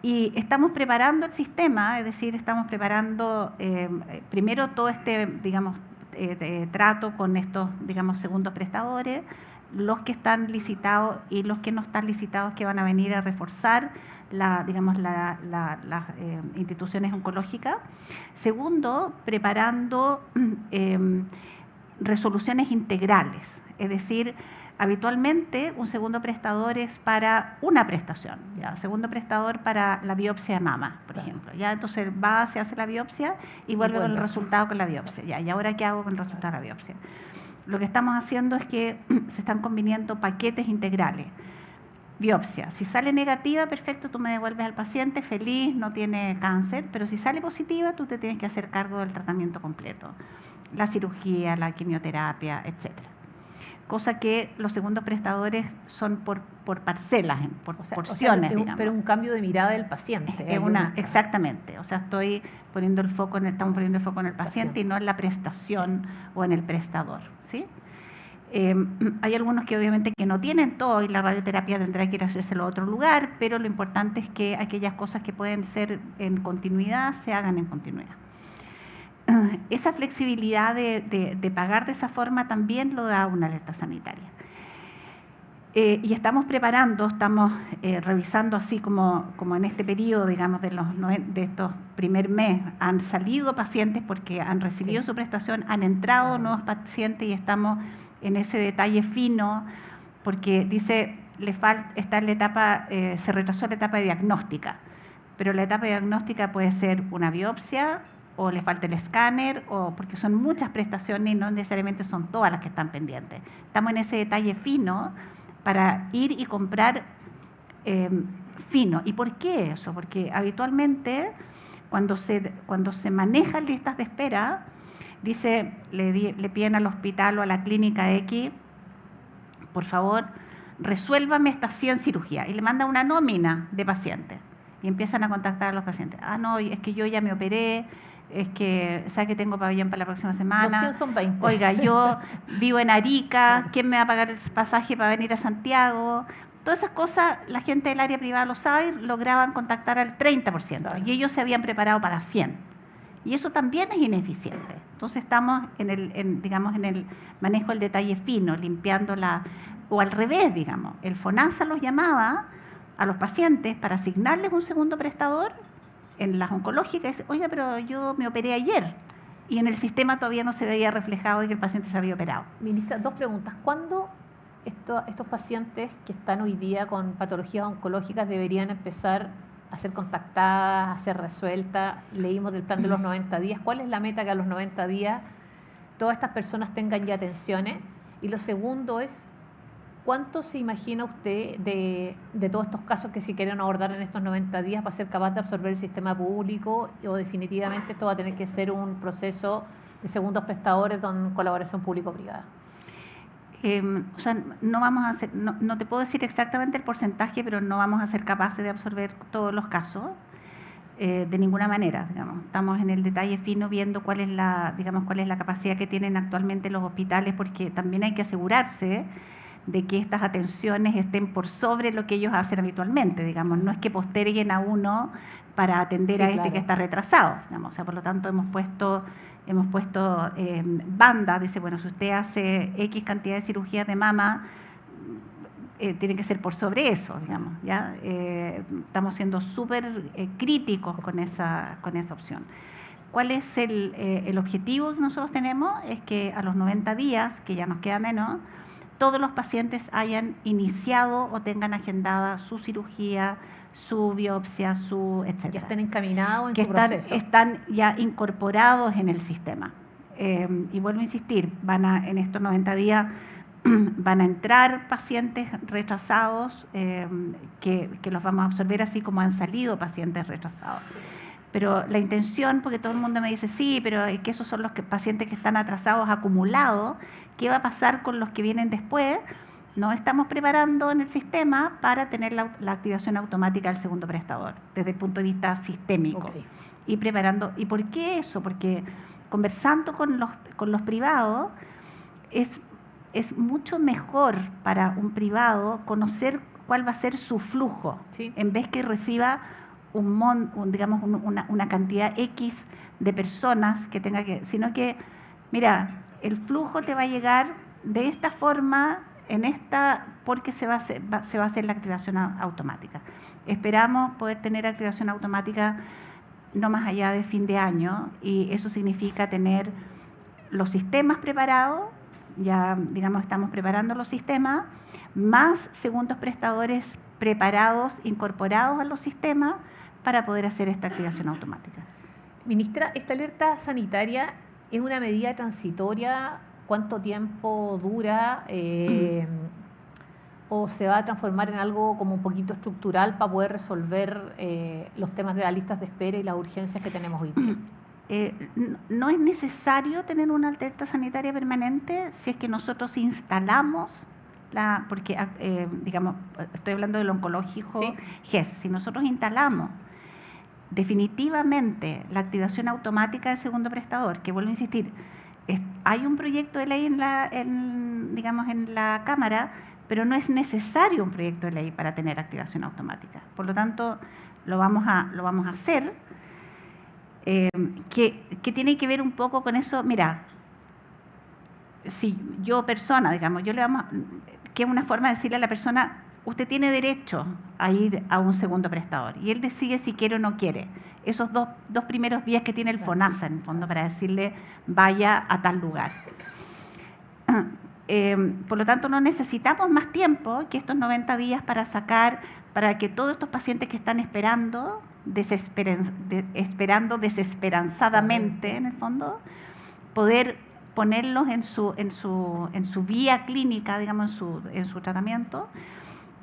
Y estamos preparando el sistema, es decir, estamos preparando primero todo este, trato con estos, segundos prestadores, los que están licitados y los que no están licitados, que van a venir a reforzar las instituciones oncológicas. Segundo, preparando resoluciones integrales, es decir, habitualmente un segundo prestador es para una prestación, ¿ya? Segundo prestador para la biopsia de mama, por ejemplo, ¿ya? Entonces se hace la biopsia y vuelve con el resultado con la biopsia, ¿ya? ¿Y ahora qué hago con el resultado de la biopsia? Lo que estamos haciendo es que se están conviniendo paquetes integrales. Biopsia, si sale negativa, perfecto, tú me devuelves al paciente, feliz, no tiene cáncer, pero si sale positiva, tú te tienes que hacer cargo del tratamiento completo, la cirugía, la quimioterapia, etcétera. Cosa que los segundos prestadores son por parcelas, por porciones, digamos. Pero un cambio de mirada del paciente. Exactamente, o sea, estamos poniendo el foco en el paciente y no en la prestación o en el prestador, ¿sí? Hay algunos que obviamente que no tienen todo y la radioterapia tendrá que ir a hacérselo a otro lugar, pero lo importante es que aquellas cosas que pueden ser en continuidad se hagan en continuidad. Esa flexibilidad de pagar de esa forma también lo da una alerta sanitaria. Y estamos revisando así como en este periodo, digamos, de estos primer mes, han salido pacientes porque han recibido su prestación, han entrado nuevos pacientes y estamos en ese detalle fino, porque está en la etapa, se retrasó la etapa de diagnóstica, pero la etapa de diagnóstica puede ser una biopsia, o le falta el escáner, o porque son muchas prestaciones y no necesariamente son todas las que están pendientes. Estamos en ese detalle fino para ir y comprar fino. ¿Y por qué eso? Porque habitualmente cuando se manejan listas de espera, le piden al hospital o a la clínica X, por favor, resuélvame estas 100 cirugías, y le mandan una nómina de pacientes y empiezan a contactar a los pacientes. Ah, no, es que yo ya me operé, es que, ¿sabe que tengo pabellón para la próxima semana? Los 100 son 20. Oiga, yo vivo en Arica, ¿quién me va a pagar el pasaje para venir a Santiago? Todas esas cosas, la gente del área privada lo sabe, lograban contactar al 30%, y ellos se habían preparado para 100. Y eso también es ineficiente. Entonces estamos en el manejo del detalle fino, limpiando o al revés, digamos. El FONASA los llamaba a los pacientes para asignarles un segundo prestador en las oncológicas, y dice, oiga, pero yo me operé ayer, y en el sistema todavía no se veía reflejado de que el paciente se había operado. Ministra, 2 preguntas. ¿Cuándo estos pacientes que están hoy día con patologías oncológicas deberían empezar a ser contactadas, a ser resueltas? Leímos del plan de los 90 días. ¿Cuál es la meta que a los 90 días todas estas personas tengan ya atenciones? Y lo segundo es, ¿cuánto se imagina usted de todos estos casos que se quieren abordar en estos 90 días para ser capaz de absorber el sistema público, o definitivamente esto va a tener que ser un proceso de segundos prestadores con colaboración público-privada? O sea, no vamos a hacer, no te puedo decir exactamente el porcentaje, pero no vamos a ser capaces de absorber todos los casos de ninguna manera, digamos. Estamos en el detalle fino viendo cuál es la capacidad que tienen actualmente los hospitales, porque también hay que asegurarse de que estas atenciones estén por sobre lo que ellos hacen habitualmente, digamos, no es que posterguen a uno para atender a este claro, que está retrasado, digamos, o sea, por lo tanto hemos puesto banda, dice, bueno, si usted hace X cantidad de cirugías de mama, tiene que ser por sobre eso, digamos, ¿ya? Estamos siendo súper críticos con esa opción. ¿Cuál es el objetivo que nosotros tenemos? Es que a los 90 días, que ya nos queda menos, todos los pacientes hayan iniciado o tengan agendada su cirugía, su biopsia, su etcétera. Que estén encaminados en que su proceso. están ya incorporados en el sistema. Y vuelvo a insistir, en estos 90 días van a entrar pacientes retrasados que los vamos a absorber así como han salido pacientes retrasados. Pero la intención, porque todo el mundo me dice, sí, pero es que esos son los pacientes que están atrasados acumulados, ¿qué va a pasar con los que vienen después? Nos estamos preparando en el sistema para tener la activación automática del segundo prestador, desde el punto de vista sistémico. Okay. Y preparando. ¿Y por qué eso? Porque conversando con los privados, es mucho mejor para un privado conocer cuál va a ser su flujo, sí, en vez que reciba digamos una cantidad X de personas que tenga que, sino que, mira, el flujo te va a llegar de esta forma, porque se va a hacer la activación automática. Esperamos poder tener activación automática no más allá de fin de año, y eso significa tener los sistemas preparados, ya digamos estamos preparando los sistemas, más segundos prestadores preparados, incorporados a los sistemas para poder hacer esta activación automática. Ministra, ¿esta alerta sanitaria es una medida transitoria? ¿Cuánto tiempo dura? ¿O se va a transformar en algo como un poquito estructural para poder resolver los temas de las listas de espera y las urgencias que tenemos hoy día? No es necesario tener una alerta sanitaria permanente si es que nosotros instalamos porque digamos, estoy hablando del oncológico, ¿sí? GES, si nosotros instalamos definitivamente la activación automática del segundo prestador, que vuelvo a insistir, hay un proyecto de ley digamos, en la Cámara, pero no es necesario un proyecto de ley para tener activación automática. Por lo tanto, lo vamos a hacer, que tiene que ver un poco con eso. Mira, si yo persona, digamos, que es una forma de decirle a la persona, usted tiene derecho a ir a un segundo prestador, y él decide si quiere o no quiere. Esos dos primeros días que tiene el FONASA, en el fondo, para decirle, vaya a tal lugar. Por lo tanto, no necesitamos más tiempo que estos 90 días para que todos estos pacientes que están esperando desesperanzadamente, en el fondo, poder ponerlos en su vía clínica, digamos, en su tratamiento,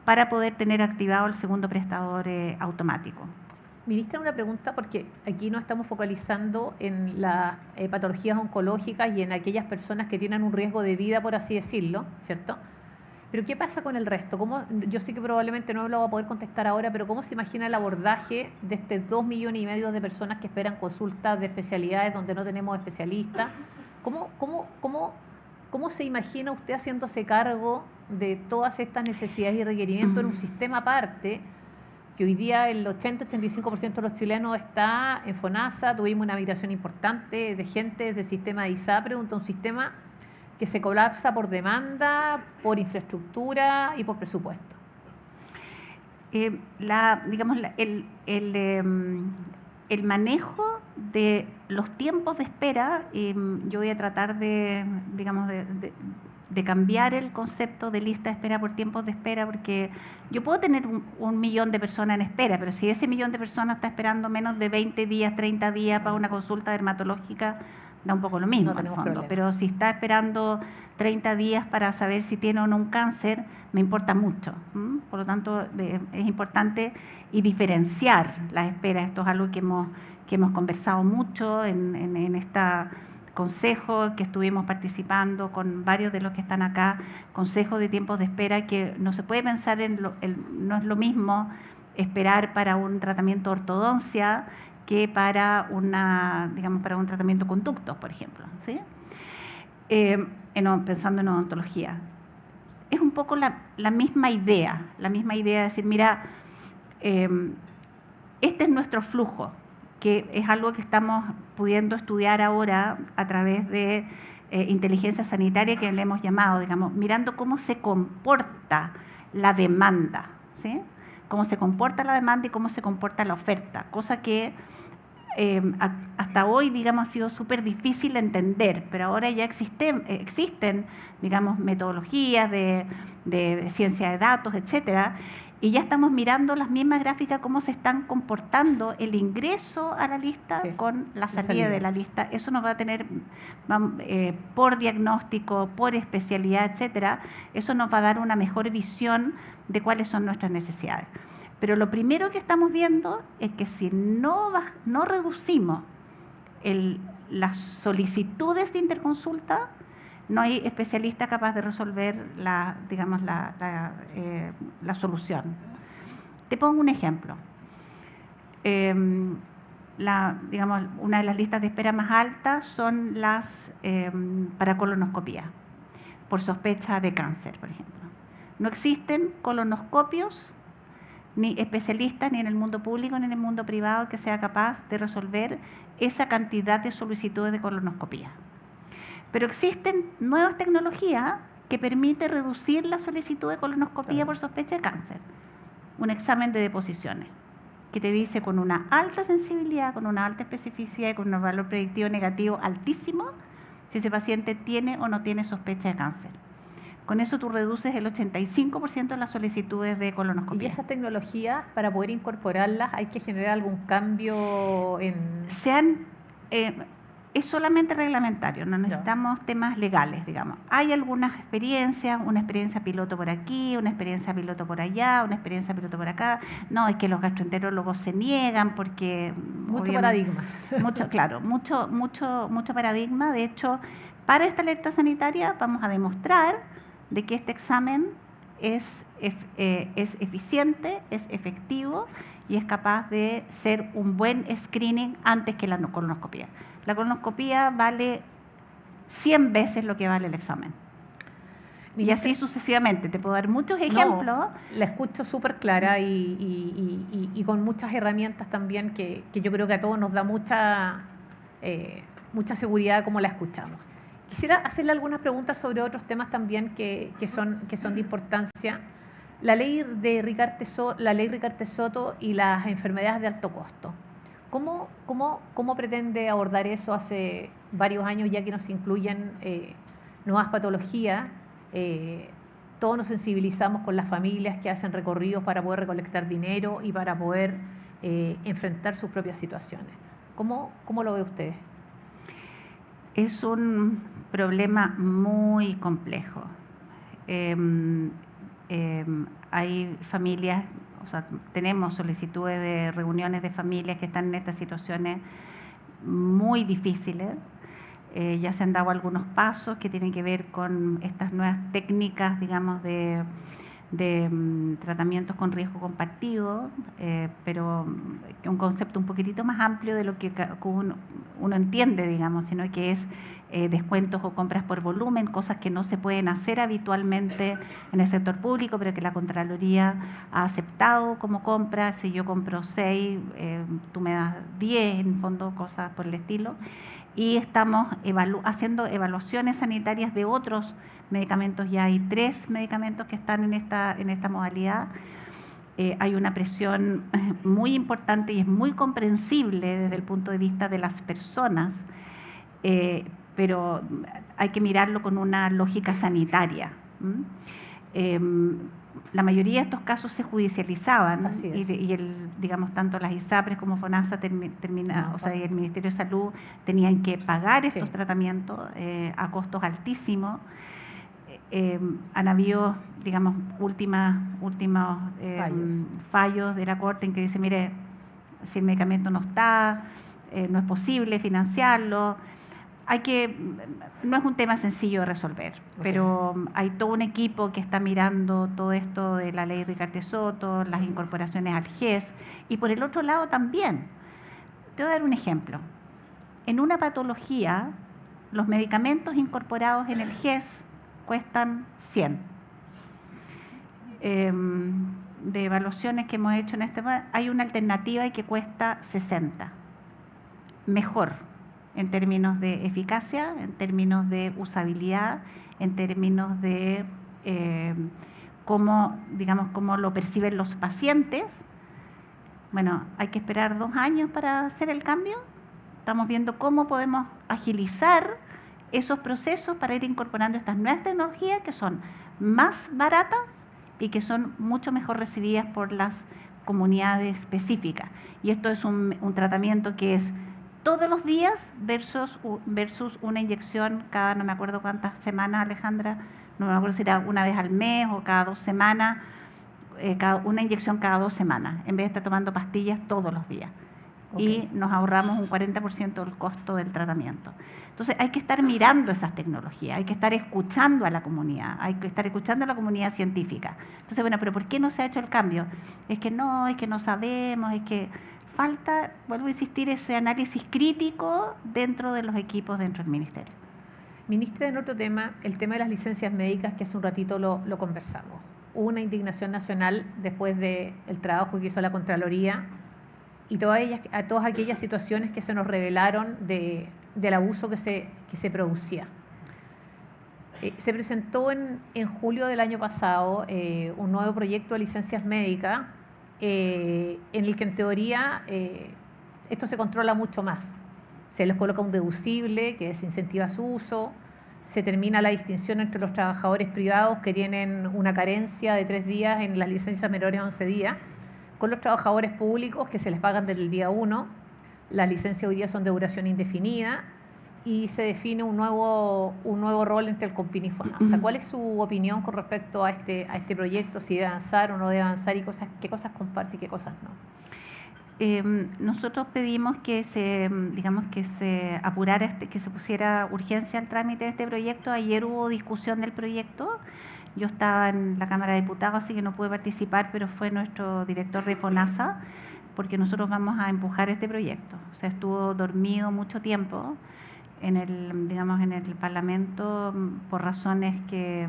para poder tener activado el segundo prestador automático. Ministra, una pregunta, porque aquí nos estamos focalizando en las patologías oncológicas y en aquellas personas que tienen un riesgo de vida, por así decirlo, ¿cierto? Pero ¿qué pasa con el resto? Yo sé que probablemente no lo va a poder contestar ahora, pero ¿cómo se imagina el abordaje de 2,5 millones de personas que esperan consultas de especialidades donde no tenemos especialistas? ¿Cómo se imagina usted haciéndose cargo de todas estas necesidades y requerimientos en un sistema aparte, que hoy día el 80-85% de los chilenos está en FONASA? Tuvimos una migración importante de gente del sistema de ISAPRE, un sistema que se colapsa por demanda, por infraestructura y por presupuesto? Digamos, el manejo de los tiempos de espera, yo voy a tratar de cambiar el concepto de lista de espera por tiempos de espera, porque yo puedo tener un millón de personas en espera, pero si ese millón de personas está esperando menos de 20 días, 30 días para una consulta dermatológica, da un poco lo mismo, no en el fondo. Problema. Pero si está esperando 30 días para saber si tiene o no un cáncer, me importa mucho. Por lo tanto, es importante diferenciar las esperas. Esto es algo que hemos conversado mucho en esta consejo que estuvimos participando con varios de los que están acá, consejo de tiempos de espera, que no se puede pensar no es lo mismo esperar para un tratamiento de ortodoncia que para un tratamiento de conductos, por ejemplo, ¿sí? Pensando en odontología. es un poco la misma idea de decir, mira, este es nuestro flujo, que es algo que estamos pudiendo estudiar ahora a través de inteligencia sanitaria, que le hemos llamado, digamos, mirando cómo se comporta la demanda, ¿sí? Cómo se comporta la demanda y cómo se comporta la oferta, cosa que hasta hoy, digamos, ha sido súper difícil de entender, pero ahora ya existen, digamos, metodologías de ciencia de datos, etcétera, y ya estamos mirando las mismas gráficas, cómo se están comportando el ingreso a la lista con la salida de la lista. Eso nos va a tener, por diagnóstico, por especialidad, etcétera, eso nos va a dar una mejor visión de cuáles son nuestras necesidades. Pero lo primero que estamos viendo es que si no reducimos las solicitudes de interconsulta, no hay especialista capaz de resolver la solución. Te pongo un ejemplo. Una de las listas de espera más altas son las para colonoscopía, por sospecha de cáncer, por ejemplo. No existen colonoscopios ni especialistas ni en el mundo público ni en el mundo privado que sea capaz de resolver esa cantidad de solicitudes de colonoscopía. Pero existen nuevas tecnologías que permiten reducir la solicitud de colonoscopía por sospecha de cáncer. Un examen de deposiciones que te dice con una alta sensibilidad, con una alta especificidad y con un valor predictivo negativo altísimo si ese paciente tiene o no tiene sospecha de cáncer. Con eso tú reduces el 85% de las solicitudes de colonoscopia. ¿Y esas tecnologías, para poder incorporarlas, hay que generar algún cambio en...? Es solamente reglamentario, no necesitamos temas legales, digamos. Hay algunas experiencias, una experiencia piloto por aquí, una experiencia piloto por allá, una experiencia piloto por acá. No, es que los gastroenterólogos se niegan porque... Mucho paradigma. Mucho paradigma. De hecho, para esta alerta sanitaria vamos a demostrar de que este examen es eficiente, es efectivo y es capaz de ser un buen screening antes que la colonoscopía. La colonoscopía vale 100 veces lo que vale el examen. Y así sucesivamente. Te puedo dar muchos ejemplos. No, la escucho súper clara y con muchas herramientas también que yo creo que a todos nos da mucha seguridad como la escuchamos. Quisiera hacerle algunas preguntas sobre otros temas también que son de importancia. La ley Ricardo Soto y las enfermedades de alto costo. ¿Cómo pretende abordar eso? Hace varios años ya que nos incluyen nuevas patologías, todos nos sensibilizamos con las familias que hacen recorridos para poder recolectar dinero y para poder enfrentar sus propias situaciones. ¿Cómo lo ve usted? Es un problema muy complejo. Hay familias, o sea, tenemos solicitudes de reuniones de familias que están en estas situaciones muy difíciles. Ya se han dado algunos pasos que tienen que ver con estas nuevas técnicas, digamos, de tratamientos con riesgo compartido, pero un concepto un poquitito más amplio de lo que uno entiende, digamos, sino que es descuentos o compras por volumen, cosas que no se pueden hacer habitualmente en el sector público, pero que la Contraloría ha aceptado como compra. Si yo compro 6, tú me das 10, en fondo, cosas por el estilo. Y estamos haciendo evaluaciones sanitarias de otros medicamentos. Ya hay 3 medicamentos que están en esta modalidad. Hay una presión muy importante y es muy comprensible desde el punto de vista de las personas, pero hay que mirarlo con una lógica sanitaria. La mayoría de estos casos se judicializaban y digamos, tanto las ISAPRES como FONASA y el Ministerio de Salud tenían que pagar estos tratamientos a costos altísimos. Han habido, digamos, últimos fallos de la Corte en que dice, mire, si el medicamento no está, no es posible financiarlo. No es un tema sencillo de resolver, pero hay todo un equipo que está mirando todo esto de la ley Ricardo Soto, las incorporaciones al GES, y por el otro lado también. Te voy a dar un ejemplo. En una patología, los medicamentos incorporados en el GES cuestan 100. de evaluaciones que hemos hecho en este momento, hay una alternativa y que cuesta 60. Mejor en términos de eficacia, en términos de usabilidad, en términos de cómo lo perciben los pacientes. Bueno, hay que esperar 2 años para hacer el cambio. Estamos viendo cómo podemos agilizar esos procesos para ir incorporando estas nuevas tecnologías que son más baratas y que son mucho mejor recibidas por las comunidades específicas. Y esto es un tratamiento que es todos los días versus una inyección cada, no me acuerdo cuántas semanas, Alejandra, no me acuerdo si era una vez al mes o cada 2 semanas, una inyección cada 2 semanas, en vez de estar tomando pastillas todos los días. Okay. Y nos ahorramos un 40% del costo del tratamiento. Entonces hay que estar mirando esas tecnologías, hay que estar escuchando a la comunidad, hay que estar escuchando a la comunidad científica. Entonces, bueno, pero ¿por qué no se ha hecho el cambio? Es que no sabemos, es que falta, vuelvo a insistir, ese análisis crítico dentro de los equipos dentro del Ministerio. Ministra, en otro tema, el tema de las licencias médicas, que hace un ratito lo conversamos. Hubo una indignación nacional después del trabajo que hizo la Contraloría y todas aquellas situaciones que se nos revelaron del abuso que se producía. Se presentó en julio del año pasado un nuevo proyecto de licencias médicas en el que en teoría esto se controla mucho más. Se les coloca un deducible que desincentiva su uso, se termina la distinción entre los trabajadores privados que tienen una carencia de 3 días en las licencias menores a 11 días, con los trabajadores públicos que se les pagan desde el día 1, las licencias hoy día son de duración indefinida y se define un nuevo rol entre el CONPIN y FONASA. ¿Cuál es su opinión con respecto a este proyecto, si debe avanzar o no debe avanzar y qué cosas comparte y qué cosas no? Nosotros pedimos que se apurara, que se pusiera urgencia al trámite de este proyecto. Ayer hubo discusión del proyecto. Yo estaba en la Cámara de Diputados, así que no pude participar, pero fue nuestro director de FONASA, porque nosotros vamos a empujar este proyecto. O sea, estuvo dormido mucho tiempo en el Parlamento por razones que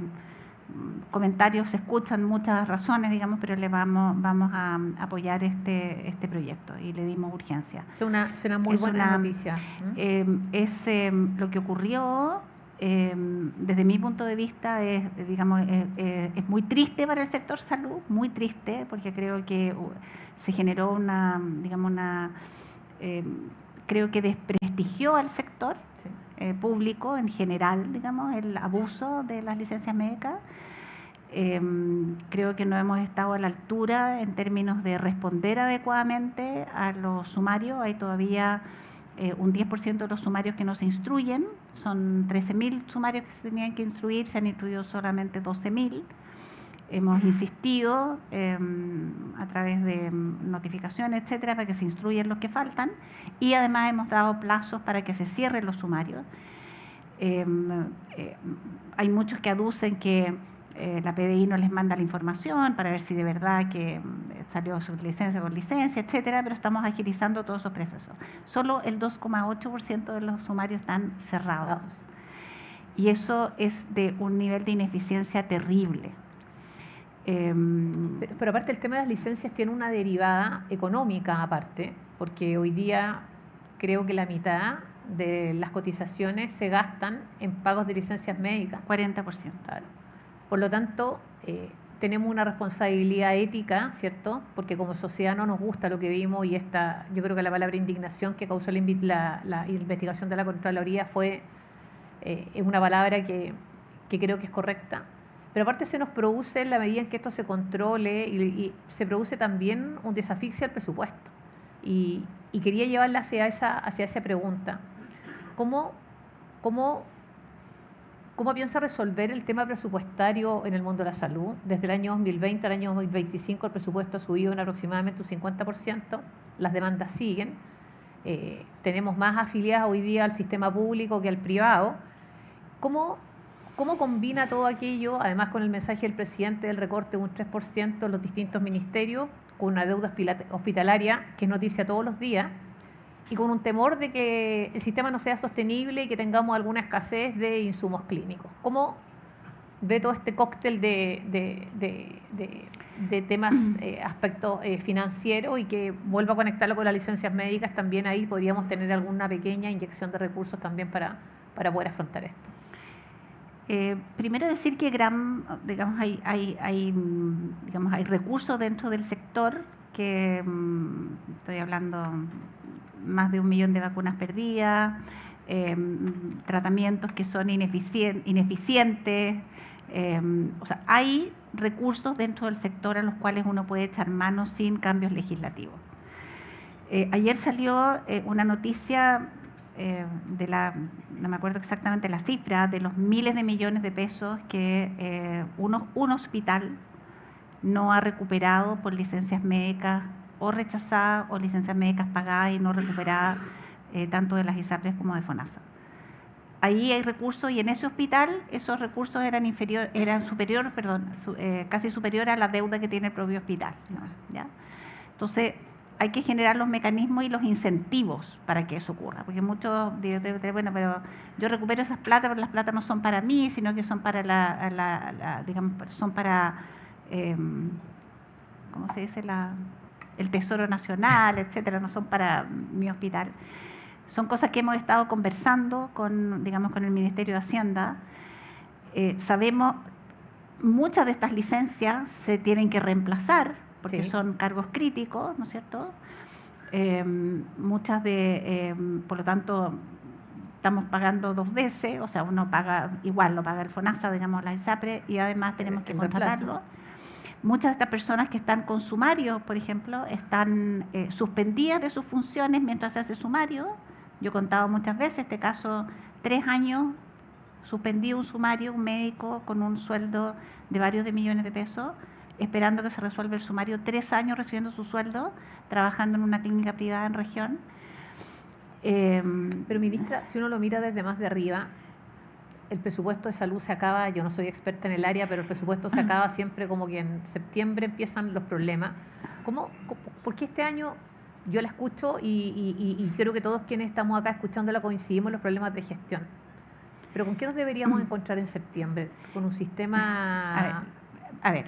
comentarios se escuchan, muchas razones, pero le vamos a apoyar este proyecto y le dimos urgencia. Es una muy buena noticia. Lo que ocurrió, desde mi punto de vista, es muy triste para el sector salud, muy triste, porque creo que se generó creo que desprestigió al sector público en general, el abuso de las licencias médicas. Creo que no hemos estado a la altura en términos de responder adecuadamente a los sumarios. Hay todavía un 10% de los sumarios que no se instruyen, son 13.000 sumarios que se tenían que instruir, se han instruido solamente 12.000. Hemos insistido a través de notificaciones, etcétera, para que se instruyan los que faltan, y además hemos dado plazos para que se cierren los sumarios. Hay muchos que aducen que la PDI no les manda la información para ver si de verdad que salió su licencia con licencia, etcétera, pero estamos agilizando todos esos procesos. Solo el 2,8% de los sumarios están cerrados. Y eso es de un nivel de ineficiencia terrible. Pero aparte el tema de las licencias tiene una derivada económica aparte, porque hoy día creo que la mitad de las cotizaciones se gastan en pagos de licencias médicas. 40%. Claro. Por lo tanto, tenemos una responsabilidad ética, ¿cierto? Porque como sociedad no nos gusta lo que vimos y yo creo que la palabra indignación que causó la investigación de la Contraloría es una palabra que creo que es correcta. Pero aparte se nos produce, en la medida en que esto se controle, y se produce también un desafixio al presupuesto. Y quería llevarla hacia esa pregunta. ¿Cómo piensa resolver el tema presupuestario en el mundo de la salud? Desde el año 2020 al año 2025 el presupuesto ha subido en aproximadamente un 50%, las demandas siguen, tenemos más afiliadas hoy día al sistema público que al privado. ¿Cómo combina todo aquello, además con el mensaje del presidente del recorte de un 3% en los distintos ministerios, con una deuda hospitalaria que es noticia todos los días, y con un temor de que el sistema no sea sostenible y que tengamos alguna escasez de insumos clínicos? ve todo este cóctel de temas, aspectos financieros y que vuelva a conectarlo con las licencias médicas, también ahí podríamos tener alguna pequeña inyección de recursos también para poder afrontar esto. Primero decir que digamos, hay recursos dentro del sector que estoy hablando más de 1 millón de vacunas perdidas, tratamientos que son ineficientes. O sea, hay recursos dentro del sector a los cuales uno puede echar mano sin cambios legislativos. Ayer salió una noticia no me acuerdo exactamente la cifra, de los miles de millones de pesos que un hospital no ha recuperado por licencias médicas o rechazadas o licencias médicas pagadas y no recuperadas, tanto de las ISAPRES como de FONASA. Ahí hay recursos y en ese hospital esos recursos casi superior a la deuda que tiene el propio hospital, ¿no? ¿Ya? Entonces, hay que generar los mecanismos y los incentivos para que eso ocurra, porque muchos dirán, bueno, pero yo recupero esas plata, pero las plata no son para mí, sino que son para son para, ¿cómo se dice? El Tesoro Nacional, etcétera, no son para mi hospital. Son cosas que hemos estado conversando con el Ministerio de Hacienda. Sabemos, muchas de estas licencias se tienen que reemplazar, porque sí, son cargos críticos, ¿no es cierto? Por lo tanto, estamos pagando 2 veces, o sea, uno paga, igual lo paga el FONASA, digamos, la ISAPRE, y además tenemos que contratarlo. Muchas de estas personas que están con sumario, por ejemplo, están suspendidas de sus funciones mientras se hace sumario. Yo he contado muchas veces este caso, 3 años suspendido un sumario, un médico con un sueldo de varios de millones de pesos, esperando que se resuelva el sumario, 3 años recibiendo su sueldo, trabajando en una clínica privada en región. Pero ministra, si uno lo mira desde más de arriba, el presupuesto de salud se acaba, yo no soy experta en el área, pero el presupuesto se acaba siempre como que en septiembre empiezan los problemas. ¿Por qué este año yo la escucho y creo que todos quienes estamos acá escuchándola coincidimos en los problemas de gestión? Pero ¿con qué nos deberíamos encontrar en septiembre? ¿Con un sistema...? A ver,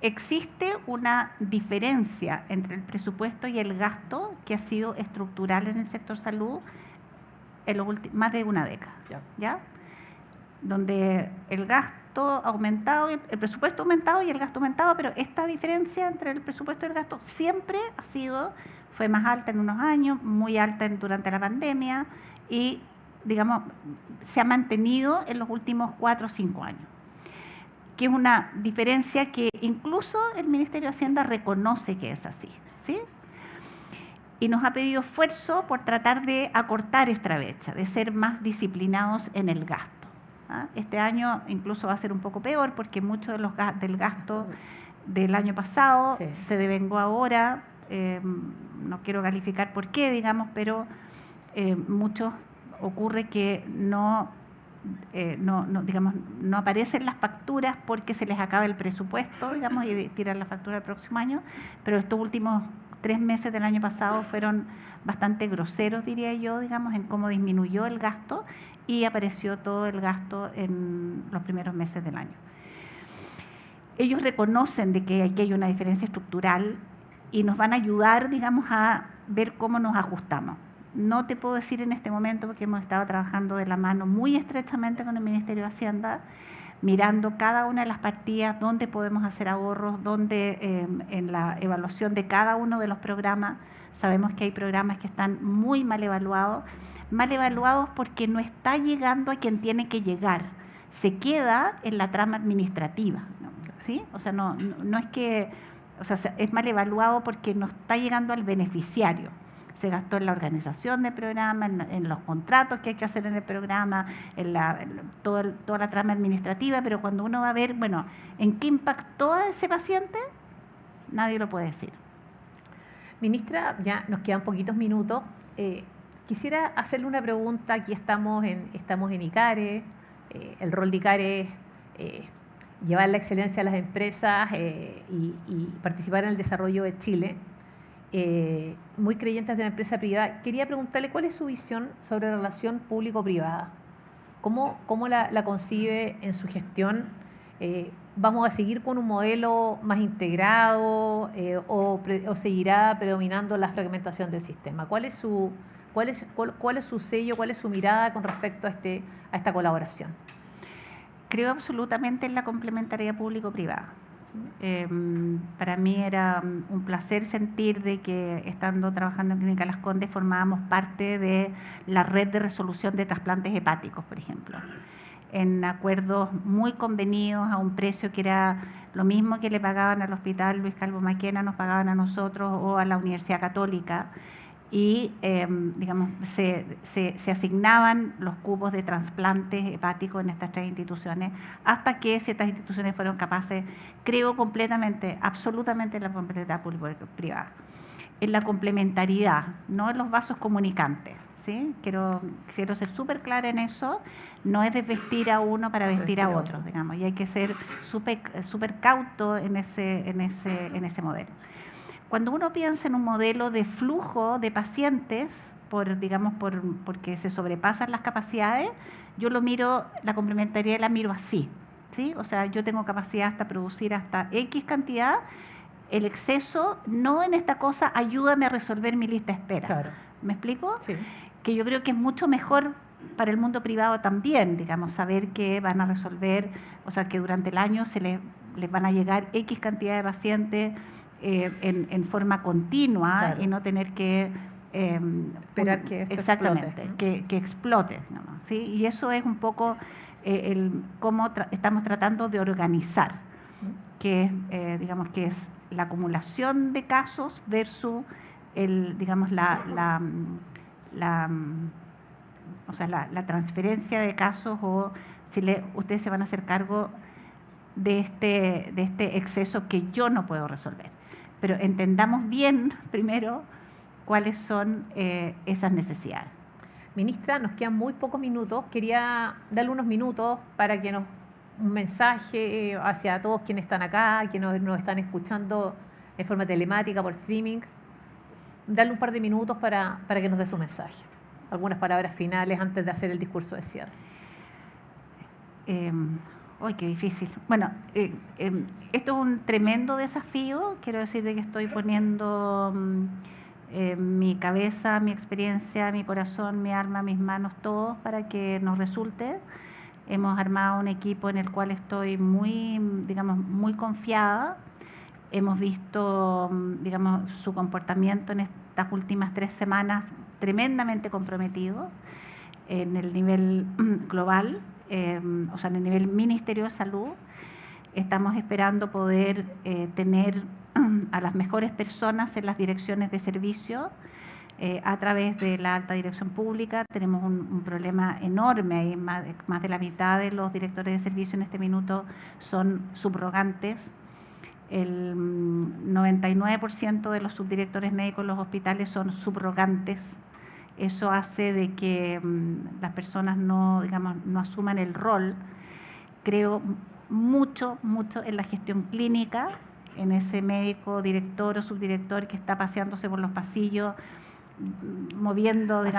existe una diferencia entre el presupuesto y el gasto que ha sido estructural en el sector salud en más de una década, ¿ya? Donde el gasto ha aumentado, el presupuesto ha aumentado y el gasto ha aumentado, pero esta diferencia entre el presupuesto y el gasto siempre fue más alta en unos años, muy alta durante la pandemia y, digamos, se ha mantenido en los últimos 4 o 5 años. Que es una diferencia que incluso el Ministerio de Hacienda reconoce que es así, ¿sí? Y nos ha pedido esfuerzo por tratar de acortar esta brecha, de ser más disciplinados en el gasto, ¿ah? Este año incluso va a ser un poco peor porque mucho del gasto del año pasado se devengó ahora, no quiero calificar por qué, digamos, pero muchos ocurre que no aparecen las facturas porque se les acaba el presupuesto, digamos, y tiran la factura el próximo año, pero estos últimos 3 meses del año pasado fueron bastante groseros, diría yo, digamos, en cómo disminuyó el gasto y apareció todo el gasto en los primeros meses del año. Ellos reconocen de que aquí hay una diferencia estructural y nos van a ayudar, digamos, a ver cómo nos ajustamos. No te puedo decir en este momento porque hemos estado trabajando de la mano muy estrechamente con el Ministerio de Hacienda, mirando cada una de las partidas, dónde podemos hacer ahorros, dónde en la evaluación de cada uno de los programas. Sabemos que hay programas que están muy mal evaluados porque no está llegando a quien tiene que llegar, se queda en la trama administrativa, ¿sí? O sea, no es que, o sea, es mal evaluado porque no está llegando al beneficiario. Se gastó en la organización del programa, en los contratos que hay que hacer en el programa, toda la trama administrativa, pero cuando uno va a ver, bueno, ¿en qué impactó a ese paciente? Nadie lo puede decir. Ministra, ya nos quedan poquitos minutos. Quisiera hacerle una pregunta. Aquí estamos en ICARE. El rol de ICARE es llevar la excelencia a las empresas y participar en el desarrollo de Chile. Muy creyentes de la empresa privada. Quería preguntarle cuál es su visión sobre la relación público-privada. ¿Cómo la concibe en su gestión? ¿Vamos a seguir con un modelo más integrado o seguirá predominando la fragmentación del sistema? ¿Cuál es su sello, cuál es su mirada con respecto a esta colaboración? Creo absolutamente en la complementariedad público-privada. Para mí era un placer sentir de que estando trabajando en Clínica Las Condes formábamos parte de la red de resolución de trasplantes hepáticos, por ejemplo, en acuerdos muy convenidos a un precio que era lo mismo que le pagaban al Hospital Luis Calvo Maquena, nos pagaban a nosotros o a la Universidad Católica, y digamos, se asignaban los cupos de trasplantes hepáticos en estas 3 instituciones, hasta que ciertas instituciones fueron capaces, creo completamente, absolutamente en la complementariedad público-privada, en la complementariedad, no en los vasos comunicantes, ¿sí? Quiero ser súper clara en eso, no es desvestir a uno para vestir a otro, digamos, y hay que ser súper cauto en ese modelo. Cuando uno piensa en un modelo de flujo de pacientes, porque se sobrepasan las capacidades, yo la complementariedad la miro así, ¿sí? O sea, yo tengo capacidad hasta producir hasta X cantidad, el exceso, no en esta cosa, ayúdame a resolver mi lista de espera. Claro. ¿Me explico? Sí. Que yo creo que es mucho mejor para el mundo privado también, digamos, saber que van a resolver, o sea, que durante el año les van a llegar X cantidad de pacientes, en forma continua, claro, y no tener que esperar que esto exactamente explote, ¿no? que explote, ¿no? ¿Sí? Y eso es un poco cómo estamos tratando de organizar, que digamos que es la acumulación de casos versus digamos la transferencia de casos, o si ustedes se van a hacer cargo de este exceso que yo no puedo resolver. Pero entendamos bien primero cuáles son esas necesidades. Ministra, nos quedan muy pocos minutos. Quería darle unos minutos para que un mensaje hacia todos quienes están acá, quienes nos están escuchando de forma telemática, por streaming. Darle un par de minutos para que nos dé su mensaje. Algunas palabras finales antes de hacer el discurso de cierre. ¡Ay, qué difícil! Bueno, esto es un tremendo desafío. Quiero decir de que estoy poniendo mi cabeza, mi experiencia, mi corazón, mi alma, mis manos, todos para que nos resulte. Hemos armado un equipo en el cual estoy muy confiada. Hemos visto, digamos, su comportamiento en estas últimas 3 semanas tremendamente comprometido en el nivel global. O sea, en el nivel Ministerio de Salud. Estamos esperando poder tener a las mejores personas en las direcciones de servicio a través de la alta dirección pública. Tenemos un problema enorme ahí, más de la mitad de los directores de servicio en este minuto son subrogantes. El 99% de los subdirectores médicos en los hospitales son subrogantes. Eso hace de que las personas no asuman el rol. Creo mucho en la gestión clínica, en ese médico, director o subdirector que está paseándose por los pasillos, moviendo el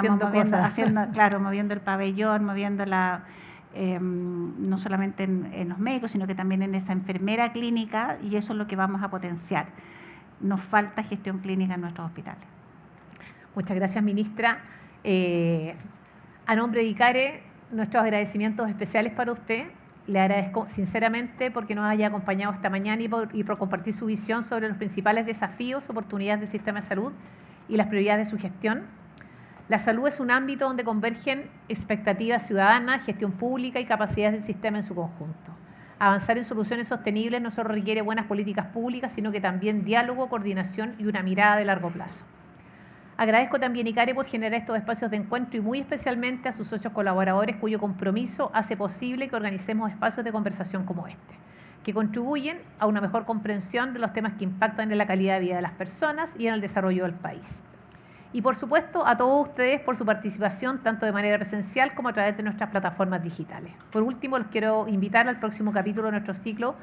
pabellón, moviendo no solamente en los médicos, sino que también en esa enfermera clínica, y eso es lo que vamos a potenciar. Nos falta gestión clínica en nuestros hospitales. Muchas gracias, ministra. A nombre de ICARE, nuestros agradecimientos especiales para usted. Le agradezco sinceramente porque nos haya acompañado esta mañana y por compartir su visión sobre los principales desafíos, oportunidades del sistema de salud y las prioridades de su gestión. La salud es un ámbito donde convergen expectativas ciudadanas, gestión pública y capacidades del sistema en su conjunto. Avanzar en soluciones sostenibles no solo requiere buenas políticas públicas, sino que también diálogo, coordinación y una mirada de largo plazo. Agradezco también a ICARE por generar estos espacios de encuentro y muy especialmente a sus socios colaboradores cuyo compromiso hace posible que organicemos espacios de conversación como este, que contribuyen a una mejor comprensión de los temas que impactan en la calidad de vida de las personas y en el desarrollo del país. Y por supuesto a todos ustedes por su participación tanto de manera presencial como a través de nuestras plataformas digitales. Por último, los quiero invitar al próximo capítulo de nuestro ciclo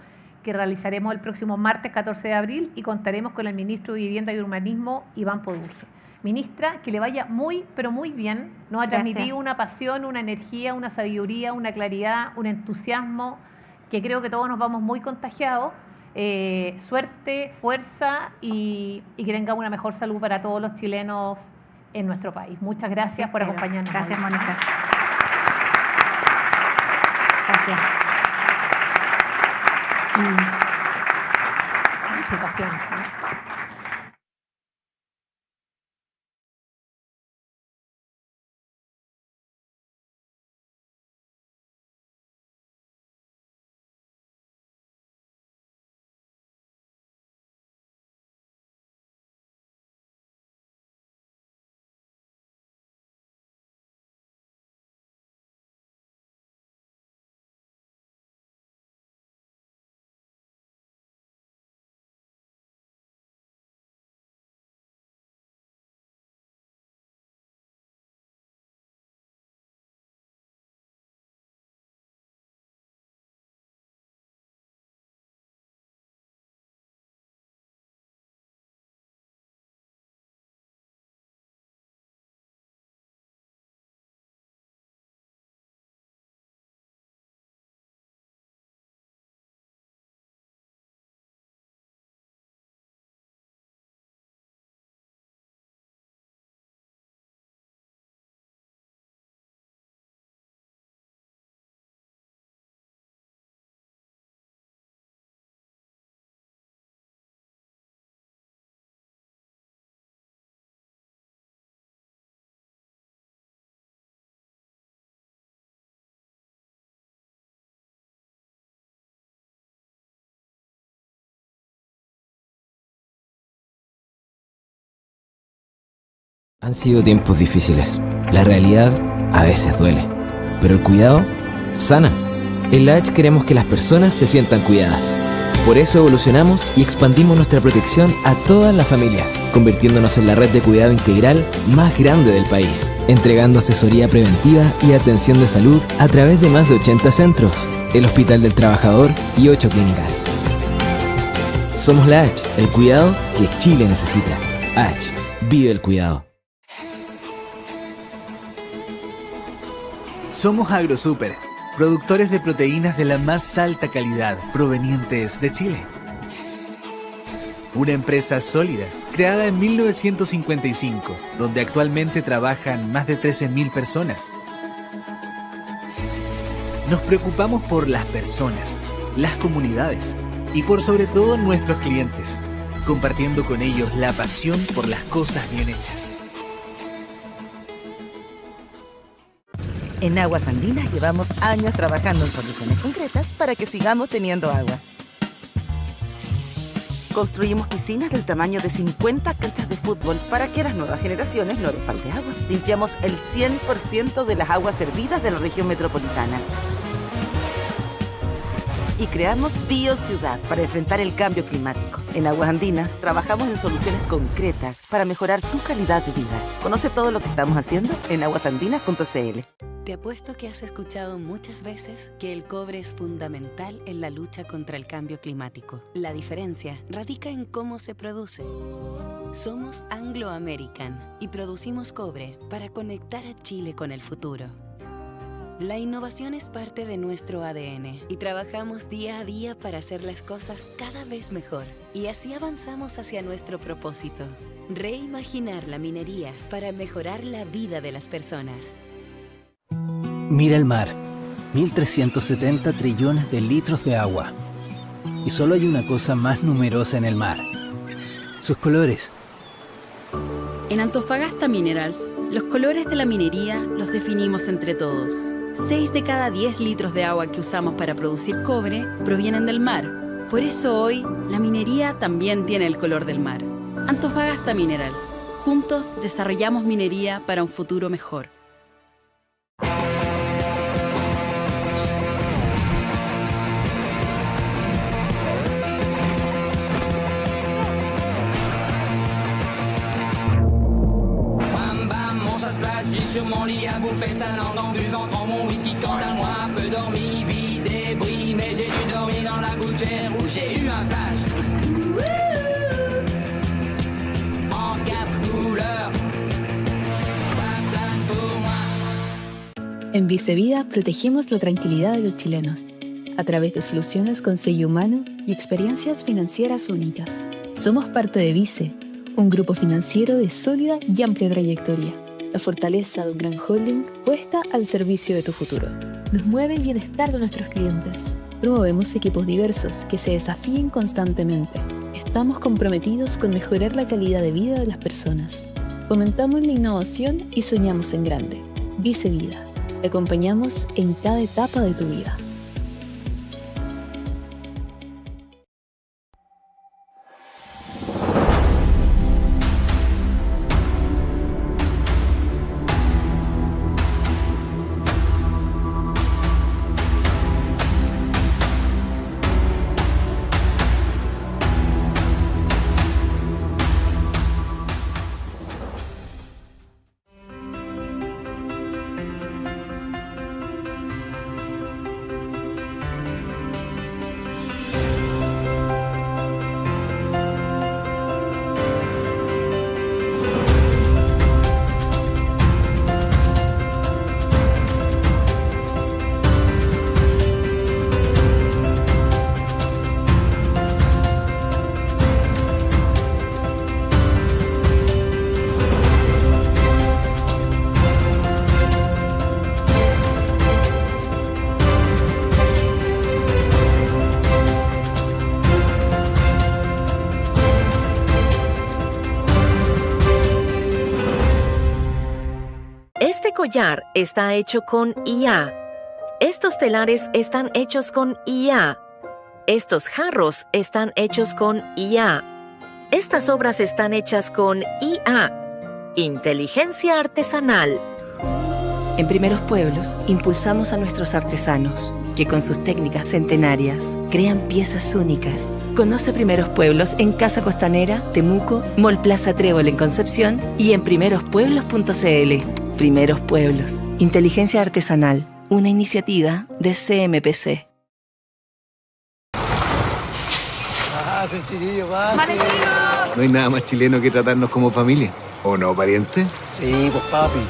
que realizaremos el próximo martes 14 de abril y contaremos con el ministro de Vivienda y Urbanismo, Iván Poduje. Ministra, que le vaya muy, pero muy bien. Nos ha Gracias. transmitido una pasión, una energía, una sabiduría, una claridad, un entusiasmo, que creo que todos nos vamos muy contagiados. Suerte, fuerza y que tengamos una mejor salud para todos los chilenos en nuestro país. Muchas gracias por acompañarnos. Gracias, hoy. Mónica. Gracias. Mucha pasión, ¿no? Han sido tiempos difíciles. La realidad a veces duele, pero el cuidado sana. En la AH queremos que las personas se sientan cuidadas. Por eso evolucionamos y expandimos nuestra protección a todas las familias, convirtiéndonos en la red de cuidado integral más grande del país, entregando asesoría preventiva y atención de salud a través de más de 80 centros, el Hospital del Trabajador y 8 clínicas. Somos la AH, el cuidado que Chile necesita. AH, vive el cuidado. Somos AgroSuper, productores de proteínas de la más alta calidad provenientes de Chile. Una empresa sólida, creada en 1955, donde actualmente trabajan más de 13.000 personas. Nos preocupamos por las personas, las comunidades y por sobre todo nuestros clientes, compartiendo con ellos la pasión por las cosas bien hechas. En Aguas Andinas llevamos años trabajando en soluciones concretas para que sigamos teniendo agua. Construimos piscinas del tamaño de 50 canchas de fútbol para que a las nuevas generaciones no les falte agua. Limpiamos el 100% de las aguas servidas de la región metropolitana. Y creamos BioCiudad para enfrentar el cambio climático. En Aguas Andinas trabajamos en soluciones concretas para mejorar tu calidad de vida. Conoce todo lo que estamos haciendo en aguasandinas.cl. Te apuesto que has escuchado muchas veces que el cobre es fundamental en la lucha contra el cambio climático. La diferencia radica en cómo se produce. Somos Anglo American y producimos cobre para conectar a Chile con el futuro. La innovación es parte de nuestro ADN y trabajamos día a día para hacer las cosas cada vez mejor. Y así avanzamos hacia nuestro propósito: reimaginar la minería para mejorar la vida de las personas. Mira el mar, 1.370 trillones de litros de agua. Y solo hay una cosa más numerosa en el mar: sus colores. En Antofagasta Minerals, los colores de la minería los definimos entre todos. 6 de cada 10 litros de agua que usamos para producir cobre provienen del mar. Por eso hoy, la minería también tiene el color del mar. Antofagasta Minerals. Juntos desarrollamos minería para un futuro mejor. J'ai sur mon lit à bouffer sa langue en buvant grand mon whisky. Quant à moi, peu dormi, vie débris, mais j'ai dû dormir dans la gouttière où j'ai eu un flash. En 4 couleurs, En Vicevida protegemos la tranquilidad de los chilenos a través de soluciones con sello humano y experiencias financieras únicas. Somos parte de Vice, un grupo financiero de sólida y amplia trayectoria. La fortaleza de un gran holding puesta al servicio de tu futuro. Nos mueve el bienestar de nuestros clientes. Promovemos equipos diversos que se desafíen constantemente. Estamos comprometidos con mejorar la calidad de vida de las personas. Fomentamos la innovación y soñamos en grande. Vicevida. Te acompañamos en cada etapa de tu vida. Este collar está hecho con IA. Estos telares están hechos con IA. Estos jarros están hechos con IA. Estas obras están hechas con IA. Inteligencia artesanal. En Primeros Pueblos, impulsamos a nuestros artesanos, que con sus técnicas centenarias crean piezas únicas. Conoce Primeros Pueblos en Casa Costanera, Temuco, Mall Plaza Trébol en Concepción y en primerospueblos.cl. Primeros Pueblos. Inteligencia artesanal. Una iniciativa de CMPC. No hay nada más chileno que tratarnos como familia. ¿O no, pariente? Sí, pues papi.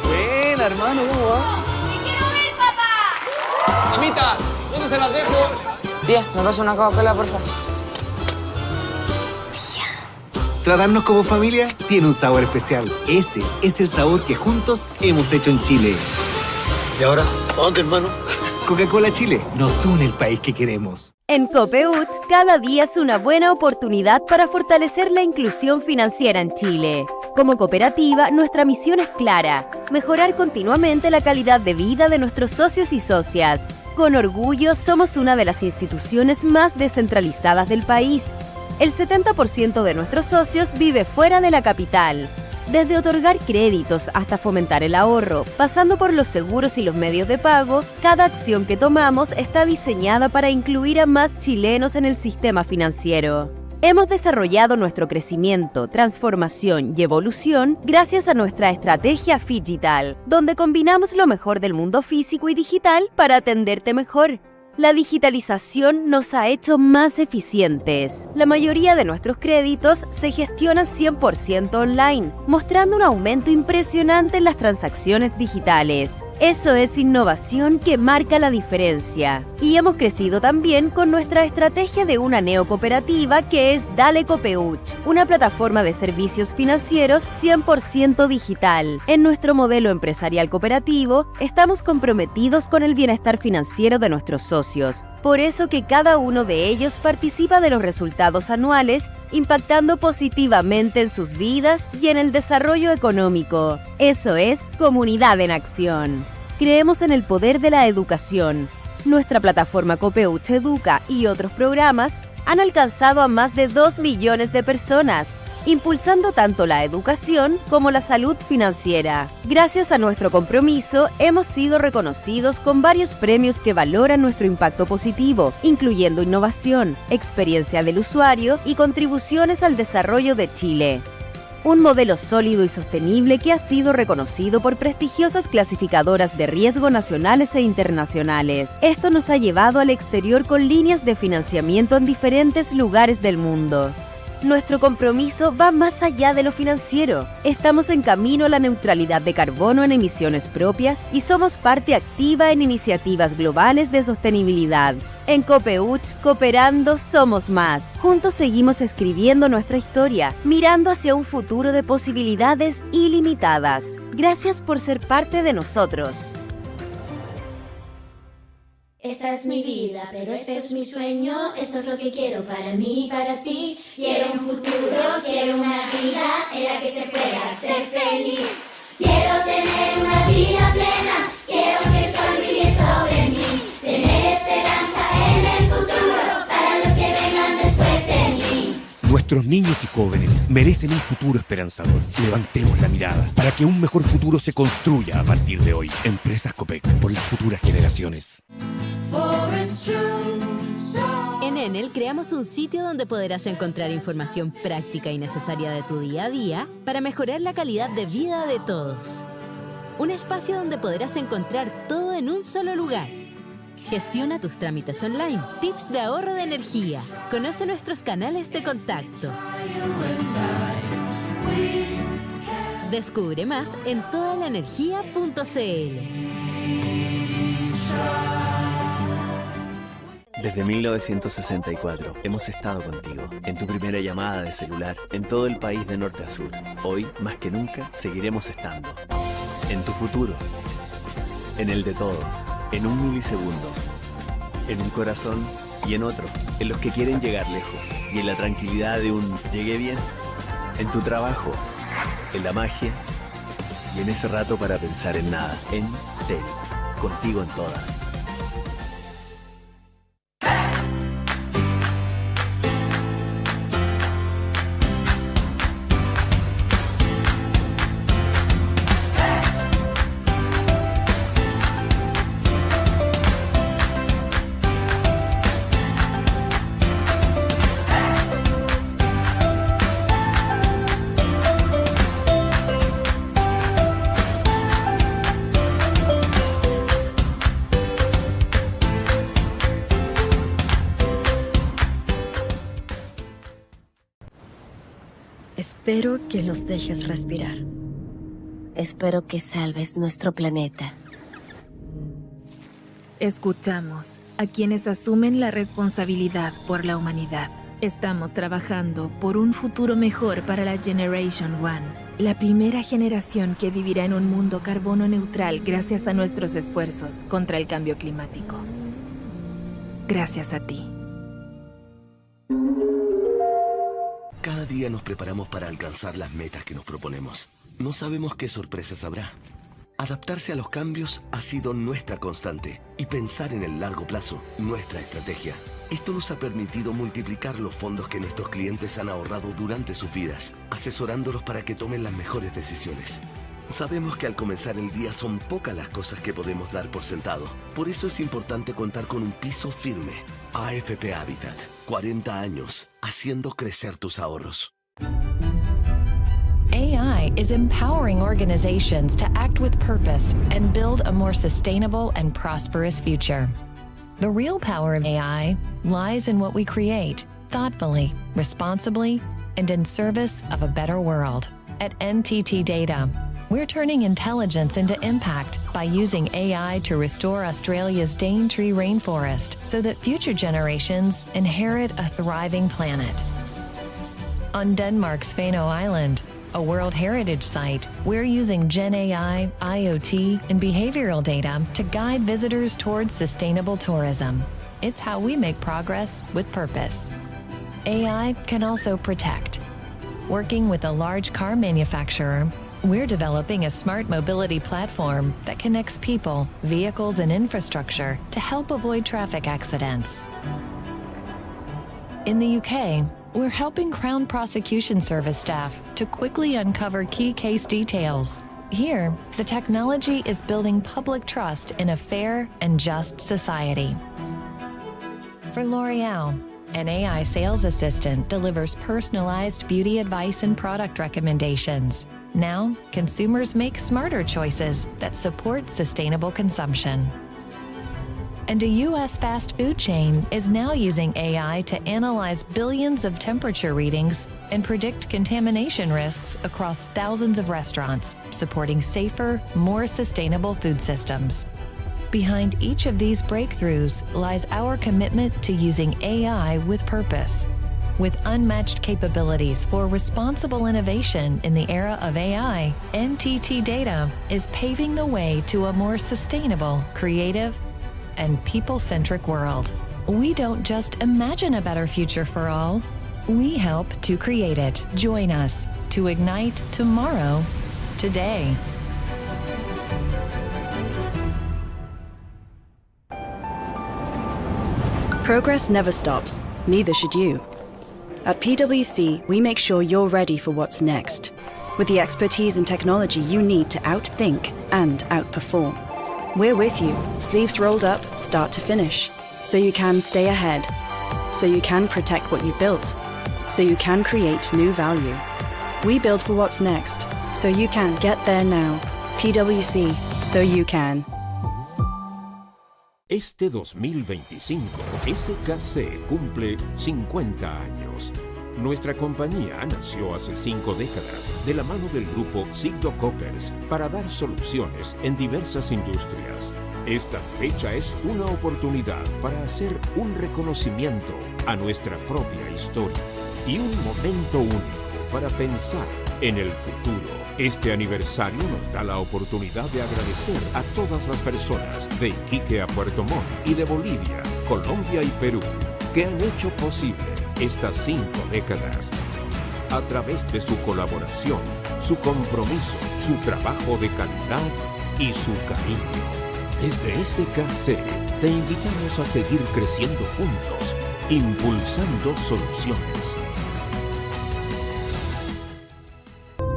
Buena, hermano, ¿cómo va? ¡Te quiero ver, papá! Mamita, ¿dónde se las dejo? Tía, ¿me pasa una Coca-Cola, por favor? Tratarnos como familia tiene un sabor especial. Ese es el sabor que juntos hemos hecho en Chile. ¿Y ahora? ¿A dónde, hermano? Coca-Cola Chile nos une el país que queremos. En Copeuch, cada día es una buena oportunidad para fortalecer la inclusión financiera en Chile. Como cooperativa, nuestra misión es clara: mejorar continuamente la calidad de vida de nuestros socios y socias. Con orgullo, somos una de las instituciones más descentralizadas del país. El 70% de nuestros socios vive fuera de la capital. Desde otorgar créditos hasta fomentar el ahorro, pasando por los seguros y los medios de pago, cada acción que tomamos está diseñada para incluir a más chilenos en el sistema financiero. Hemos desarrollado nuestro crecimiento, transformación y evolución gracias a nuestra estrategia Phygital, donde combinamos lo mejor del mundo físico y digital para atenderte mejor. La digitalización nos ha hecho más eficientes. La mayoría de nuestros créditos se gestionan 100% online, mostrando un aumento impresionante en las transacciones digitales. Eso es innovación que marca la diferencia. Y hemos crecido también con nuestra estrategia de una neocooperativa que es Dale Copeuch, una plataforma de servicios financieros 100% digital. En nuestro modelo empresarial cooperativo, estamos comprometidos con el bienestar financiero de nuestros socios. Por eso que cada uno de ellos participa de los resultados anuales, impactando positivamente en sus vidas y en el desarrollo económico. Eso es Comunidad en Acción. Creemos en el poder de la educación. Nuestra plataforma Copeuch Educa y otros programas han alcanzado a más de 2 millones de personas, impulsando tanto la educación como la salud financiera. Gracias a nuestro compromiso, hemos sido reconocidos con varios premios que valoran nuestro impacto positivo, incluyendo innovación, experiencia del usuario y contribuciones al desarrollo de Chile. Un modelo sólido y sostenible que ha sido reconocido por prestigiosas clasificadoras de riesgo nacionales e internacionales. Esto nos ha llevado al exterior con líneas de financiamiento en diferentes lugares del mundo. Nuestro compromiso va más allá de lo financiero. Estamos en camino a la neutralidad de carbono en emisiones propias y somos parte activa en iniciativas globales de sostenibilidad. En Copeuch, cooperando somos más. Juntos seguimos escribiendo nuestra historia, mirando hacia un futuro de posibilidades ilimitadas. Gracias por ser parte de nosotros. Esta es mi vida, pero este es mi sueño. Esto es lo que quiero para mí y para ti. Quiero un futuro, quiero una vida en la que se pueda ser feliz. Quiero tener una vida plena, quiero que el sol brille sobre mí. Tener esperanza en el futuro para los que vengan después de mí. Nuestros niños y jóvenes merecen un futuro esperanzador. Levantemos la mirada para que un mejor futuro se construya a partir de hoy. Empresas Copec, por las futuras generaciones. En Enel creamos un sitio donde podrás encontrar información práctica y necesaria de tu día a día para mejorar la calidad de vida de todos. Un espacio donde podrás encontrar todo en un solo lugar. Gestiona tus trámites online, tips de ahorro de energía, conoce nuestros canales de contacto. Descubre más en todalaenergia.cl. Desde 1964 hemos estado contigo, en tu primera llamada de celular, en todo el país de norte a sur. Hoy, más que nunca, seguiremos estando. En tu futuro, en el de todos, en un milisegundo, en un corazón y en otro, en los que quieren llegar lejos y en la tranquilidad de un «llegué bien», en tu trabajo, en la magia y en ese rato para pensar en nada, en TEL, contigo en todas. Espero que los dejes respirar. Espero que salves nuestro planeta. Escuchamos a quienes asumen la responsabilidad por la humanidad. Estamos trabajando por un futuro mejor para la Generation One, la primera generación que vivirá en un mundo carbono neutral gracias a nuestros esfuerzos contra el cambio climático. Gracias a ti. Cada día nos preparamos para alcanzar las metas que nos proponemos. No sabemos qué sorpresas habrá. Adaptarse a los cambios ha sido nuestra constante y pensar en el largo plazo, nuestra estrategia. Esto nos ha permitido multiplicar los fondos que nuestros clientes han ahorrado durante sus vidas, asesorándolos para que tomen las mejores decisiones. Sabemos que al comenzar el día son pocas las cosas que podemos dar por sentado. Por eso es importante contar con un piso firme. AFP Habitat. 40 años haciendo crecer tus ahorros. AI is empowering organizations to act with purpose and build a more sustainable and prosperous future. The real power of AI lies in what we create, thoughtfully, responsibly, and in service of a better world. At NTT Data, we're turning intelligence into impact by using AI to restore Australia's Daintree rainforest so that future generations inherit a thriving planet. On Denmark's Faroe Island, a World Heritage Site, we're using Gen AI, IoT, and behavioral data to guide visitors towards sustainable tourism. It's how we make progress with purpose. AI can also protect. Working with a large car manufacturer, we're developing a smart mobility platform that connects people, vehicles, and infrastructure to help avoid traffic accidents. In the UK, we're helping Crown Prosecution Service staff to quickly uncover key case details. Here, the technology is building public trust in a fair and just society. For L'Oreal, an AI sales assistant delivers personalized beauty advice and product recommendations. Now, consumers make smarter choices that support sustainable consumption. And a U.S. fast food chain is now using AI to analyze billions of temperature readings and predict contamination risks across thousands of restaurants, supporting safer, more sustainable food systems. Behind each of these breakthroughs lies our commitment to using AI with purpose. With unmatched capabilities for responsible innovation in the era of AI, NTT Data is paving the way to a more sustainable, creative, and people-centric world. We don't just imagine a better future for all, we help to create it. Join us to ignite tomorrow, today. Progress never stops, neither should you. At PwC, we make sure you're ready for what's next, with the expertise and technology you need to outthink and outperform. We're with you, sleeves rolled up, start to finish, so you can stay ahead, so you can protect what you've built, so you can create new value. We build for what's next, so you can get there now. PwC, so you can. Este 2025, SKC cumple 50 años. Nuestra compañía nació hace 5 décadas de la mano del grupo Sigdo Coppers para dar soluciones en diversas industrias. Esta fecha es una oportunidad para hacer un reconocimiento a nuestra propia historia y un momento único para pensar en el futuro. Este aniversario nos da la oportunidad de agradecer a todas las personas de Iquique a Puerto Montt y de Bolivia, Colombia y Perú que han hecho posible estas 5 décadas. A través de su colaboración, su compromiso, su trabajo de calidad y su cariño. Desde SKC te invitamos a seguir creciendo juntos, impulsando soluciones.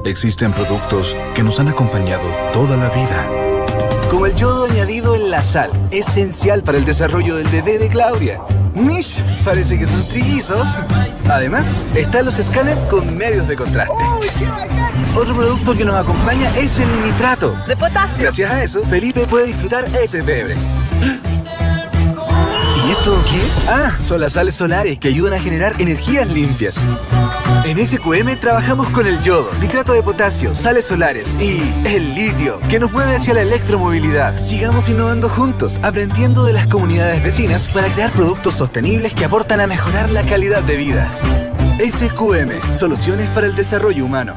Existen productos que nos han acompañado toda la vida. Como el yodo añadido en la sal, esencial para el desarrollo del bebé de Claudia. ¡Mish! Parece que son trillizos. Además, están los escáneres con medios de contraste. Otro producto que nos acompaña es el nitrato de potasio. Gracias a eso, Felipe puede disfrutar ese bebé. ¿Y esto qué es? Ah, son las sales solares que ayudan a generar energías limpias. En SQM trabajamos con el yodo, nitrato de potasio, sales solares y el litio, que nos mueve hacia la electromovilidad. Sigamos innovando juntos, aprendiendo de las comunidades vecinas para crear productos sostenibles que aportan a mejorar la calidad de vida. SQM, soluciones para el desarrollo humano.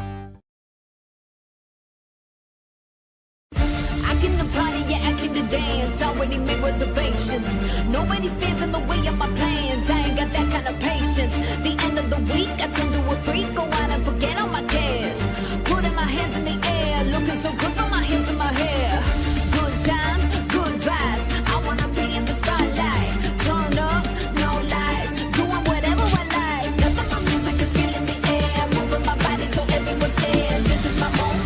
Nobody stands in the way of my plans. I ain't got that kind of patience. The end of the week, I turn to a freak.